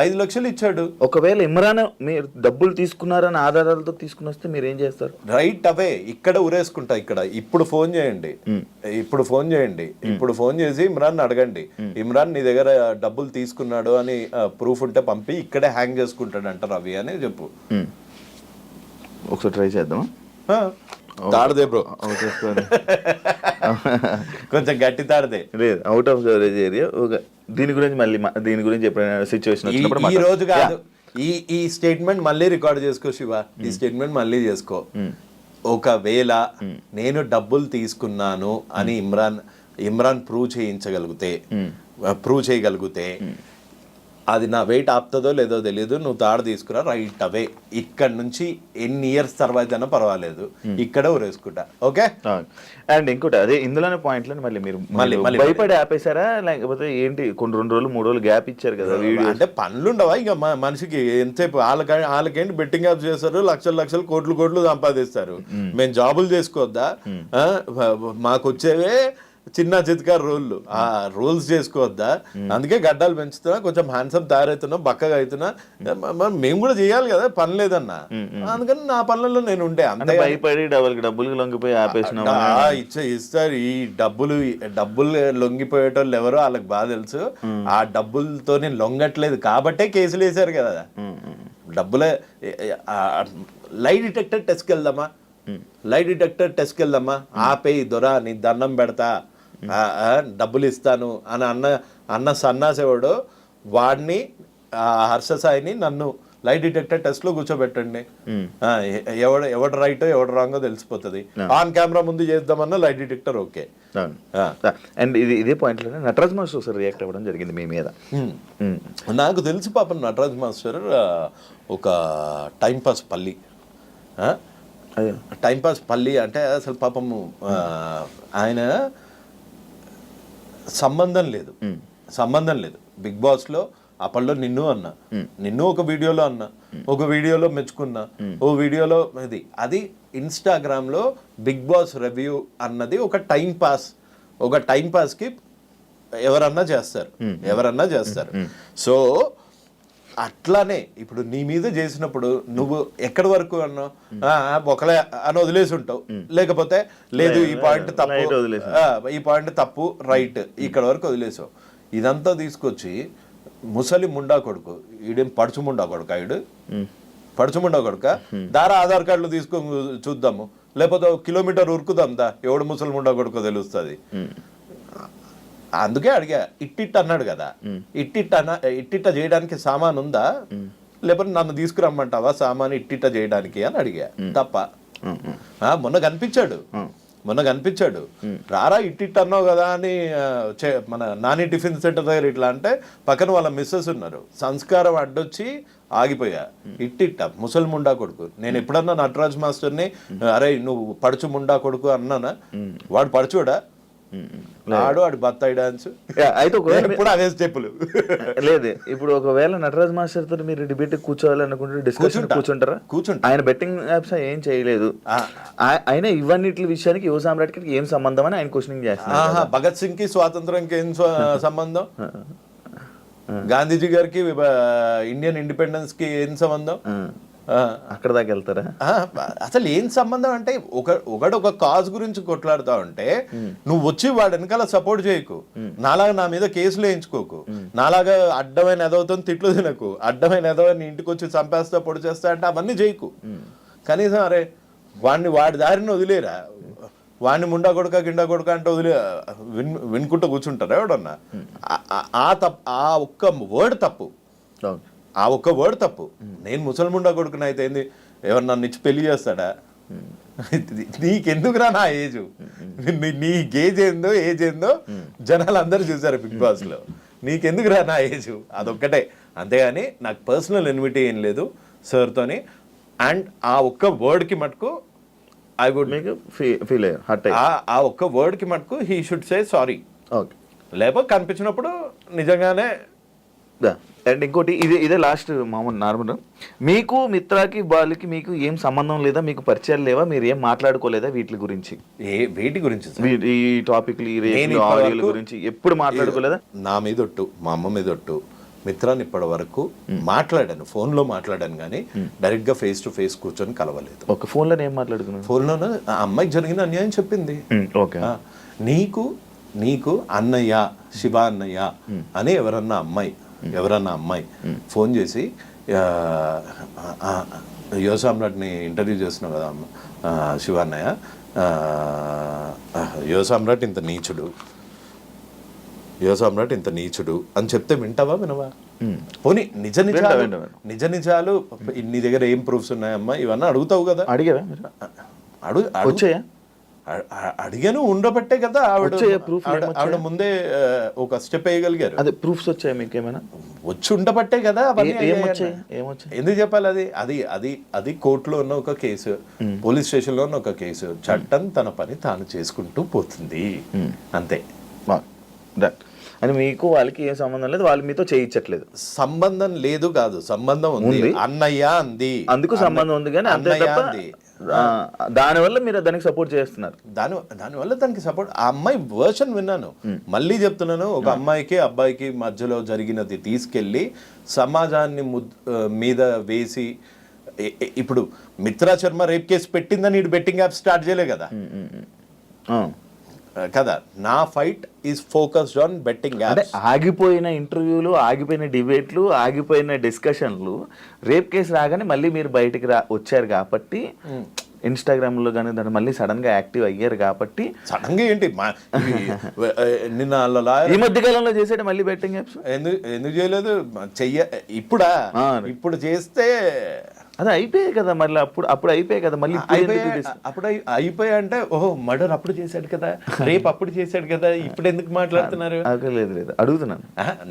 5 లక్షలు ఇచ్చాడు. ఒకవేళ ఇమ్రాన్ మీరు డబ్బులు తీసుకున్నారని ఆధారాలతో తీసుకుని వస్తే మీరు ఏం చేస్తారు? రైట్ అవే ఇక్కడ ఉరేసుకుంటా. ఇప్పుడు ఫోన్ చేయండి, ఇప్పుడు ఫోన్ చేసి ఇమ్రాన్ అడగండి, ఇమ్రాన్ నీ దగ్గర డబ్బులు తీసుకున్నాడు అని ప్రూఫ్ ఉంటే పంపి ఇక్కడే హ్యాంగ్ చేసుకుంటాడు అంట రవి అని చెప్పు. ఒకసారి ట్రై చేద్దామా? తాడదే బ్రో, కొంచెం గట్టి తాడదే. లేదు, అవుట్ ఆఫ్ కవరేజ్ ఏరియా. దీని గురించి ఎప్పుడైనా సిచ్యువేషన్ వచ్చినప్పుడు ఈ రోజు కాదు, ఈ స్టేట్మెంట్ మళ్ళీ రికార్డ్ చేసుకో శివ, ఈ స్టేట్మెంట్ మళ్ళీ చేసుకో. ఒకవేళ నేను డబ్బులు తీసుకున్నాను అని ఇమ్రాన్ ప్రూవ్ చేయగలిగితే అది నా వెయిట్ ఆపుతుందో లేదో తెలియదు, నువ్వు తాడు తీసుకురా రైట్ అవే. ఇక్కడ నుంచి ఎన్ని ఇయర్స్ తర్వాత అయినా పర్వాలేదు, ఇక్కడే ఊరేసుకుంటా. ఓకే. అండ్ ఇంకోటి అదే ఇందులోనే పాయింట్లో మళ్ళీ భయపడి ఆపేశారా లేకపోతే ఏంటి? కొన్ని 2 రోజులు 3 రోజులు గ్యాప్ ఇచ్చారు కదా వీడియో. అంటే పనులు ఉండవా ఇంకా మనిషికి? ఎంతసేపు వాళ్ళకేంటి బెట్టింగ్ యాప్స్ చేస్తారు, లక్షలు కోట్లు సంపాదిస్తారు. మేము జాబులు చేసుకోవద్దా? మాకు వచ్చేవే చిన్న చితకా రూళ్ళు, ఆ రూల్స్ చేసుకోవద్దా? అందుకే గడ్డాలు పెంచుతున్నా, కొంచెం హ్యాండ్సమ్ తయారవుతున్నా, బక్కగా అవుతున్నా. మేము కూడా చేయాలి కదా, పని లేదన్నా. అందుకని నా పనులలో నేను ఉండే. అంతే భయపడి డబ్బులు లొంగిపోయి ఆపేసిన ఇస్తారు. ఈ డబ్బులు లొంగిపోయేటోళ్ళు ఎవరో వాళ్ళకి బాగా తెలుసు. ఆ డబ్బులతో నేను లొంగట్లేదు కాబట్టే కేసులు వేశారు కదా. డబ్బులే లై డిటెక్టర్ టెస్ట్కి వెళ్దామా, ఆపేయి దొరా, నీ దండం పెడతా, డబ్బులు ఇస్తాను అని అన్న సన్నాసేవాడు వాడిని, హర్ష సాయిని నన్ను లై డిటెక్టర్ టెస్ట్ లో కూర్చోబెట్టండి. ఎవడు రైటో ఎవడు రాంగో తెలిసిపోతుంది. ఆన్ కెమెరా ముందు చేద్దామన్నా లై డిటెక్టర్ ఓకే. అండ్ ఇదే పాయింట్ లో నటరాజ్ మాస్టర్ రియాక్ట్ అవ్వడం జరిగింది మీ మీద. నాకు తెలుసు పాపం నటరాజ్ మాస్టర్ ఒక టైంపాస్ పల్లి అంటే అసలు పాపము ఆయన సంబంధం లేదు. బిగ్ బాస్ లో అప్పట్లో నిన్ను ఒక వీడియోలో అన్నా, ఒక వీడియోలో మెచ్చుకున్నా, ఓ వీడియోలో అది ఇన్స్టాగ్రామ్ లో బిగ్ బాస్ రివ్యూ అన్నది ఒక టైం పాస్ కి ఎవరన్నా చేస్తారు. సో అట్లానే ఇప్పుడు నీ మీద చేసినప్పుడు నువ్వు ఎక్కడి వరకు అన్నావు, ఒకలే అని వదిలేసి ఉంటావు. లేకపోతే లేదు ఈ పాయింట్ తప్పు రైట్ ఇక్కడ వరకు వదిలేసావు. ఇదంతా తీసుకొచ్చి ముసలి ముండా కొడుకు, ఈడేం పడుచు ముండా కొడుక దారా ఆధార్ కార్డులు తీసుకొని చూద్దాము, లేకపోతే కిలోమీటర్ ఉరుకుదాం దా, ఎవడు ముసలి ముండా కొడుకో తెలుస్తుంది. అందుకే అడిగా, ఇట్టిట్ అన్నాడు కదా, ఇట్టిట్ట చేయడానికి సామాన్ ఉందా, లేకపోతే నన్ను తీసుకురమ్మంటావా సామాన్ ఇట్టిట్ట చేయడానికి అని అడిగా. తప్ప మొన్న కనిపించాడు రారా ఇట్టిట్ అన్నావు కదా అని మన నాని టిఫిన్ సెంటర్ దగ్గర ఇట్లా అంటే పక్కన వాళ్ళ మిస్సెస్ ఉన్నారు. సంస్కారం అడ్డొచ్చి ఆగిపోయా. ఇట్టిట్ట ముసలి ముండా కొడుకు. నేను ఎప్పుడన్నా నటరాజ్ మాస్టర్ని అరే నువ్వు పడుచు ముండా కొడుకు అన్నానా? వాడు పడుచోడా? ఆడు బత్తాయి డాన్స్. అయితే ఇప్పుడు అదే స్టెప్పులు లేదు. ఇప్పుడు ఒకవేళ నటరాజ్ మాస్టర్ తో మీరు డిబేట్ కూర్చోవాలి అనుకుంటే డిస్కషన్ కూర్చుంటారా? ఆయన బెట్టింగ్ యాప్స్ ఏం చేయలేదు, ఆయన ఇవన్నిటి విషయానికి యువ సామ్రాట్కి ఏం సంబంధం అని ఆయన క్వశ్చనింగ్ చేస్తున్నారు. భగత్ సింగ్ కి స్వాతంత్రంకి ఏం సంబంధం? గాంధీజీ గారికి ఇండియన్ ఇండిపెండెన్స్ కి ఏం సంబంధం? అక్కడ దాకా వెళ్తారా? అసలు ఏం సంబంధం అంటే ఒక కాజ్ గురించి కొట్లాడుతా ఉంటే నువ్వు వచ్చి వాడు వెనకాల సపోర్ట్ చేయకు, నాలాగా నా మీద కేసులు వేయించుకోకు, నాలాగా అడ్డమైన ఎదవుతో తిట్లు తినకు, అడ్డమైన ఎదవని ఇంటికి వచ్చి చంపేస్తా పొడి చేస్తా అంటే అవన్నీ చేయకు. కనీసం అరే వాడి దారిని వదిలేరా, వాడిని ముండా కొడుక గిండా కొడుక అంటే వినుకుంటూ కూర్చుంటారా ఎవడన్నా? ఆ ఒక్క వర్డ్ తప్పు. నేను ముసల్ముండా కొడుకుని అయితే ఏంది, ఎవరు నన్ను ఇచ్చి పెళ్లి చేస్తాడా? నీకెందుకురా నా ఏజ్, నీ ఏజ్ ఏందో జనాలు అందరూ చూసారు బిగ్ బాస్ లో. నీకెందుకురా నా ఏజ్, అదొక్కటే. అంతేగాని నాకు పర్సనల్ ఎన్విటీ ఏం లేదు సార్తోని. అండ్ ఆ ఒక్క వర్డ్కి మటుకు ఐ వుడ్ ఫీల్ ఆ ఒక్క వర్డ్కి మటుకు హీ షుడ్ సే సారీ. లేకపోతే కనిపించినప్పుడు నిజంగానే. అండ్ ఇంకోటి ఇదే లాస్ట్ మామూలు నార్మల్, మీకు మిత్రాకి బాలుకి మీకు ఏం సంబంధం లేదా, మీకు పరిచయాలు లేవా, మీరు ఏం మాట్లాడుకోలేదా వీటి గురించి? వీటి గురించి ఈ టాపిక్లు ఆడియోల గురించి ఎప్పుడు మాట్లాడుకోలేదా? నా మీద ఒట్టు, మా అమ్మ మీద ఒట్టు, మిత్రాన్ని ఇప్పటి వరకు మాట్లాడాను, ఫోన్లో మాట్లాడాను కానీ డైరెక్ట్ గా ఫేస్ టు ఫేస్ కూర్చొని కలవలేదు. ఒక ఫోన్లో ఏం మాట్లాడుకున్నాను? ఫోన్లోనే ఆ అమ్మాయికి జరిగిన అన్యాయం చెప్పింది. నీకు అన్నయ్య, శివ అన్నయ్య అని ఎవరన్నా అమ్మాయి ఫోన్ చేసి యువ సామ్రాట్ని ఇంటర్వ్యూ చేస్తున్నావు కదా శివ అన్నయ్య, యువ సామ్రాట్ ఇంత నీచుడు, యువ సామ్రాట్ ఇంత నీచుడు అని చెప్తే వింటావా వినవా? పోనీ నిజ నిజాలు నీ దగ్గర ఏం ప్రూఫ్స్ ఉన్నాయమ్మా ఇవన్నీ అడుగుతావు కదా. అడిగారా వచ్చాయా? అడిగాను ఉండబట్టే కదా ఆవిడ ముందే ఒక స్టెప్ వేయగలిగారు. అదే ప్రూఫ్స్ వచ్చాయి మీకు ఏమైనా? వచ్చి ఉండబట్టే కదా. ఏమొచ్చాయి? ఎందుకు చెప్పాలి? అది అది అది అది కోర్టులో ఉన్న ఒక కేసు, పోలీస్ స్టేషన్ లో ఉన్న ఒక కేసు. చట్టం తన పని తాను చేసుకుంటూ పోతుంది అంతే. అని మీకు వాళ్ళకి ఏం సంబంధం లేదు, వాళ్ళు మీతో చేయించట్లేదు. సంబంధం లేదు కాదు, సంబంధం ఉంది. అన్నయ్య అంది, అందుకు సంబంధం ఉంది కానీ అంతే తప్ప దానివల్ల మీరు దానికి సపోర్ట్ చేస్తున్నారు. దానివల్ల దానికి సపోర్ట్. ఆ అమ్మాయి వర్షన్ విన్నాను, మళ్ళీ చెప్తున్నాను. ఒక అమ్మాయికి అబ్బాయికి మధ్యలో జరిగినది తీసుకెళ్లి సమాజాన్ని మీద వేసి, ఇప్పుడు మిత్రా శర్మ రేప్ కేసు పెట్టిందని ఇటు బెట్టింగ్ యాప్ స్టార్ట్ చేయలే కదా కదా. నా fight is focused on betting apps. ఆగిపోయిన ఇంటర్వ్యూలు, ఆగిపోయిన డిబేట్లు, ఆగిపోయిన డిస్కషన్లు, రేప్ కేసు రాగానే మళ్ళీ మీరు బయటికి వచ్చారు కాబట్టి, ఇన్స్టాగ్రామ్ లో కానీ దాన్ని మళ్ళీ సడన్ గా యాక్టివ్ అయ్యారు కాబట్టి. సడన్ గా ఏంటి నిన్న ఈ మధ్య కాలంలో చేసాడు మళ్ళీ బెట్టింగ్ యాప్స్ ఎందుకు చేయలేదు? ఇప్పుడు చేస్తే అది అయిపోయాయి కదా మళ్ళీ. అప్పుడు అయిపోయాయి కదా మళ్ళీ. అప్పుడు అయిపోయా అంటే ఓహో మర్డర్ అప్పుడు చేశాడు కదా, రేపు అప్పుడు చేశాడు కదా, ఇప్పుడు ఎందుకు మాట్లాడుతున్నారు? లేదు అడుగుతున్నాను.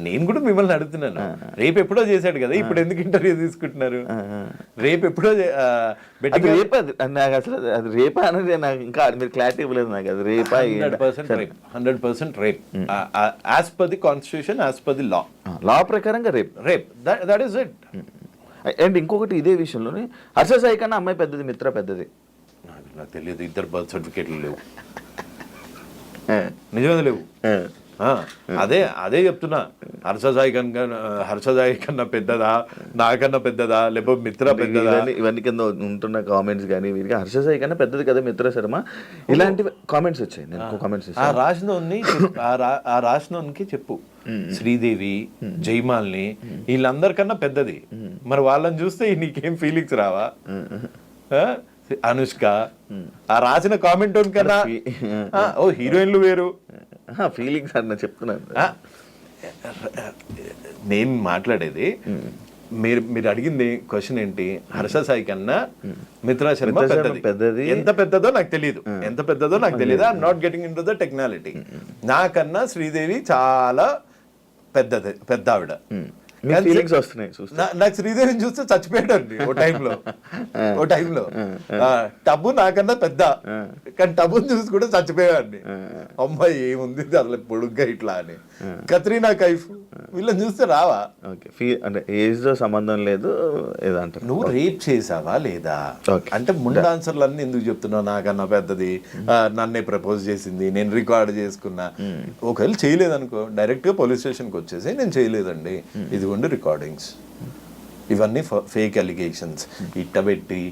నేను కూడా మిమ్మల్ని అడుగుతున్నాను. రేపు ఎప్పుడో చేశాడు కదా, ఇప్పుడు ఎందుకు ఇంటర్వ్యూ తీసుకుంటున్నారు? రేపు ఎప్పుడో రేపు నాకు అసలు అది రేపా అనేది నాకు ఇంకా మీరు క్లారిటీ ఇవ్వలేదు నాకు. అది రేపా? 100% rape as per the constitution, as per the law ప్రకారంగా rape that is it. And ఇంకొకటి ఇదే విషయంలోనే హర్ష సాయి కన్నా అమ్మాయి పెద్దది, మిత్ర పెద్దది. నాకు తెలియదు, ఇద్దరు బర్త్ సర్టిఫికేట్లు లేవు, నిజమే లేవు. అదే చెప్తున్నా. హర్ష సాయి కన్నా పెద్దదా, నాకన్నా పెద్దదా, లేకపోతే మిత్ర పెద్దదా? ఇవన్నీ కింద ఉంటున్న కామెంట్స్ కానీ వీరికి హర్ష సాయి కన్నా పెద్దది కదా మిత్ర శర్మ, ఇలాంటి కామెంట్స్ వచ్చాయి. నేను కామెంట్స్ ఆ రాసినోనికి చెప్పు. శ్రీదేవి, జైమాల్ని వీళ్ళందరికన్నా పెద్దది. మరి వాళ్ళని చూస్తే నీకేం ఫీలింగ్స్ రావా? అనుష్క ఆ రాసిన కామెంట్ కన్నా ఓ హీరోయిన్లు వేరు ఫీలింగ్స్ అన్న చెప్తున్నాను. నేను మాట్లాడేది మీరు అడిగింది క్వశ్చన్ ఏంటి? హర్ష సాయి కన్నా మిత్రా శర్మ పెద్దది. ఎంత పెద్దదో నాకు తెలియదు, I'm not getting in to the technicality. నాకన్నా శ్రీదేవి చాలా పెద్ద ఆవిడ. నాకు శ్రీదేవిని చూస్తే చచ్చిపోయాడండి ఓ టైంలో. టబ్బు నాకన్నా పెద్ద, కానీ టబ్బుని చూసి కూడా చచ్చిపోయాడండి. అమ్మాయి ఏముంది అసలు పొడుగ్గా ఇట్లా అని. కత్రీనా కైఫ్ వీళ్ళని చూస్తే రావా? అంటే ఏజ్ తో సంబంధం లేదు ఏదంటారు. నువ్వు రేప్ చేసావా లేదా అంటే ముందు ఆన్సర్లు అన్ని ఎందుకు చెప్తున్నావు? నాకన్నా పెద్దది, నన్నే ప్రపోజ్ చేసింది, నేను రికార్డ్ చేసుకున్నా. ఒకవేళ చేయలేదనుకో, డైరెక్ట్ గా పోలీస్ స్టేషన్కి వచ్చేసి నేను చేయలేదండి, ఇది రికార్డింగ్స్, ఇవన్నీ ఫేక్ అలిగేషన్స్ ఇట్టబెట్టి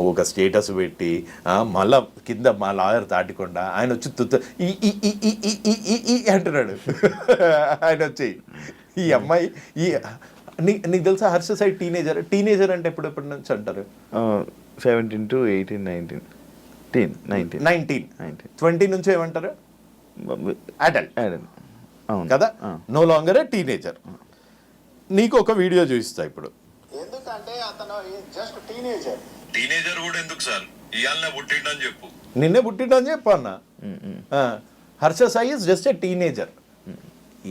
ఒక స్టేటస్ పెట్టి మళ్ళా కింద మా లాయర్ దాటికుండా ఆయన వచ్చి అంటున్నాడు. ఆయన వచ్చి ఈ అమ్మాయి నీకు తెలుసా హర్ష సాయి టీనేజర్ అంటే ఎప్పటి నుంచి అంటారు? 17 to 18, 19. 20 నుంచి ఏమంటారు? అడల్ట్ కదా, నో లాంగర్ ఏ టీనేజర్. నీకు ఒక వీడియో చూపిస్తా ఇప్పుడు. ఎందుకంటే అతను జస్ట్ టీనేజర్ కూడా ఎందుకు సార్ ఇయాలనే పుట్టిండని చెప్పు, నిన్నే పుట్టిండని చెప్పు అన్న. Harsha Sai is just a teenager.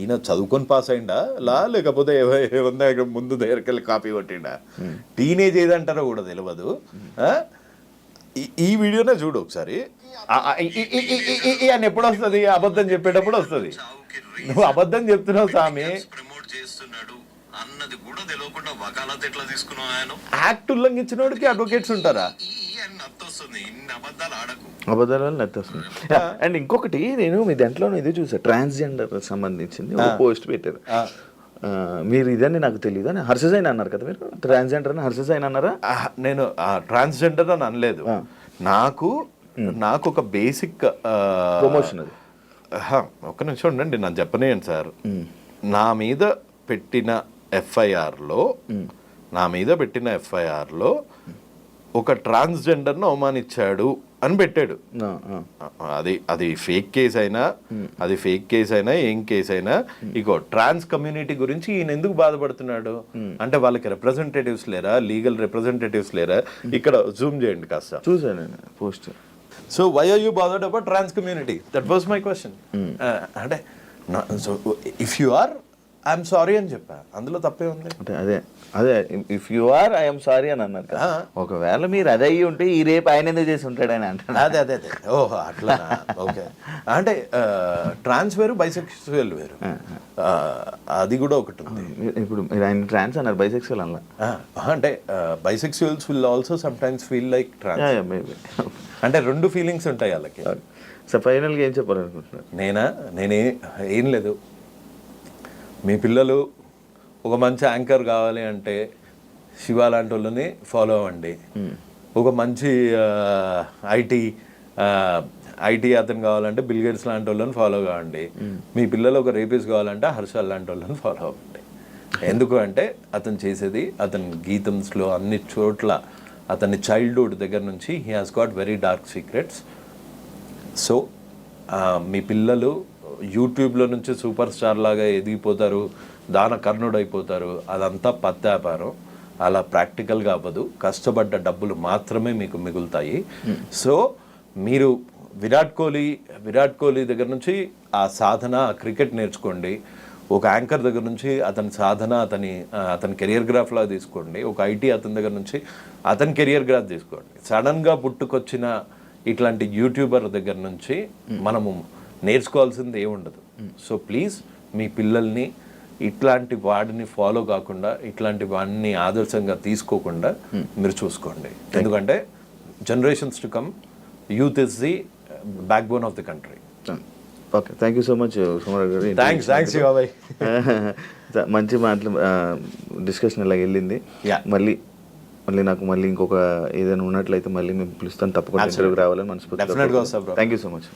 ఈయన చదువుకొని పాస్ అయిందా లేకపోతే ముందు దగ్గరికి కాపీ కొట్టిండా? టీనేజ్ ఏదంటారో కూడా తెలియదు. ఈ వీడియోనే చూడు ఒకసారి. ఆయన ఎప్పుడు వస్తుంది? అబద్ధం చెప్పేటప్పుడు వస్తుంది. నువ్వు అబద్ధం చెప్తున్నావు స్వామి. అన్నది కూడా తెలియకుండా వకాలత్ ఎట్లా తీసుకున్నావు? ఆయన యాక్ట్ ఉల్లంఘించిన వాడికి అడ్వకేట్స్ ఉంటారా? అబద్ధాలు నెత్తొస్తుంది. అండ్ ఇంకొకటి నేను మీ దాంట్లో ఇది చూసా, ట్రాన్స్జెండర్ సంబంధించింది ఒక పోస్ట్ పెట్టారు. మీరు ఇదని నాకు తెలియదు అని హర్ష సాయి అన్నారు కదా, మీరు ట్రాన్స్జెండర్ అని హర్ష సాయి అన్నారా? నేను ట్రాన్స్జెండర్ అని అనలేదు. నాకు ఒక బేసిక్ ప్రమోషన్ అది. ఒక్క నిమిషం ఉండండి, నన్ను చెప్పనేయండి సార్. నా మీద పెట్టిన ఎఫ్ఐఆర్లో ఒక ట్రాన్స్జెండర్ను అవమానించాడు అని పెట్టాడు. ఆ, ఆ. అది ఫేక్ కేసు అయినా, అది ఫేక్ కేసు అయినా, ఏం కేసు అయినా, ఇగో ట్రాన్స్ కమ్యూనిటీ గురించి ఈయన ఎందుకు బాధపడుతున్నాడు అంటే వాళ్ళకి రిప్రజెంటేటివ్స్ లేరా, లీగల్ రిప్రజెంటేటివ్స్ లేరా? ఇక్కడ జూమ్ చేయండి కాస్త. చూసాను నేను post. So why are you bothered about trans community? That was my question. అంటే so if you are, I'm sorry అని చెప్పా, అందులో తప్పే ఉంది. అంటే అదే if you are I'm sorry అని అన్నారు కదా. ఒకవేళ మీరు అదే అయ్యి ఉంటే ఈ రేపు ఆయన ఎందుకు చేసి ఉంటాడని అంటారు. అదే ఓహో అట్లా. ఓకే, అంటే ట్రాన్స్ వేరు, బైసెక్సువల్ వేరు, అది కూడా ఒకటి ఉంది. ఇప్పుడు మీరు ఆయన ట్రాన్స్ అన్నారు, బైసెక్సువల్ అన్నా. అంటే bisexuals will also some times feel like trans. Maybe అంటే రెండు ఫీలింగ్స్ ఉంటాయి వాళ్ళకి. సో ఫైనల్గా ఏం చెప్పాలనుకుంటున్నారు? నేనే ఏం లేదు, మీ పిల్లలు ఒక మంచి యాంకర్ కావాలి అంటే శివ లాంటి వాళ్ళని ఫాలో అవ్వండి. ఒక మంచి ఐటీ అతను కావాలంటే బిల్ గేట్స్ లాంటి వాళ్ళని ఫాలో కావండి. మీ పిల్లలు ఒక రేపిస్ట్ కావాలంటే హర్షల్ లాంటి వాళ్ళని ఫాలో అవ్వండి. ఎందుకు అంటే అతను చేసేది, అతని గీతంస్లో అన్ని చోట్ల అతని చైల్డ్హుడ్ దగ్గర నుంచి he has got very dark secrets. So మీ పిల్లలు యూట్యూబ్లో నుంచి సూపర్ స్టార్ లాగా ఎదిగిపోతారు, దాన కర్ణుడు అయిపోతారు, అదంతా పత్తాపారం. అలా ప్రాక్టికల్గా అవ్వదు. కష్టపడ్డ డబ్బులు మాత్రమే మీకు మిగులుతాయి. సో మీరు విరాట్ కోహ్లీ దగ్గర నుంచి ఆ సాధన, క్రికెట్ నేర్చుకోండి. ఒక యాంకర్ దగ్గర నుంచి అతని సాధన, అతని కెరియర్ గ్రాఫ్లా తీసుకోండి. ఒక ఐటీ అతని దగ్గర నుంచి అతని కెరియర్ గ్రాఫ్ తీసుకోండి. సడన్గా పుట్టుకొచ్చిన ఇట్లాంటి యూట్యూబర్ దగ్గర నుంచి మనము నేర్చుకోవాల్సింది ఏముండదు. సో ప్లీజ్ మీ పిల్లల్ని ఇట్లాంటి వాడిని ఫాలో కాకుండా, ఇట్లాంటి వాడిని ఆదర్శంగా తీసుకోకుండా మీరు చూసుకోండి. ఎందుకంటే generations to come, youth is the back bone of the country. Okay, thank you so much Somaraju గారు. థ్యాంక్స్ శివాబాయ్. మంచి మాటలు డిస్కషన్ ఇలా వెళ్ళింది. మళ్ళీ నాకు ఇంకొక ఏదైనా ఉన్నట్లయితే మళ్ళీ మేము పిలుస్తాను, తప్పకుండా ఇంటర్వ్యూకి రావాలని మనస్ఫూర్తిగా. డెఫినెట్గా వస్తా bro. Thank you so much.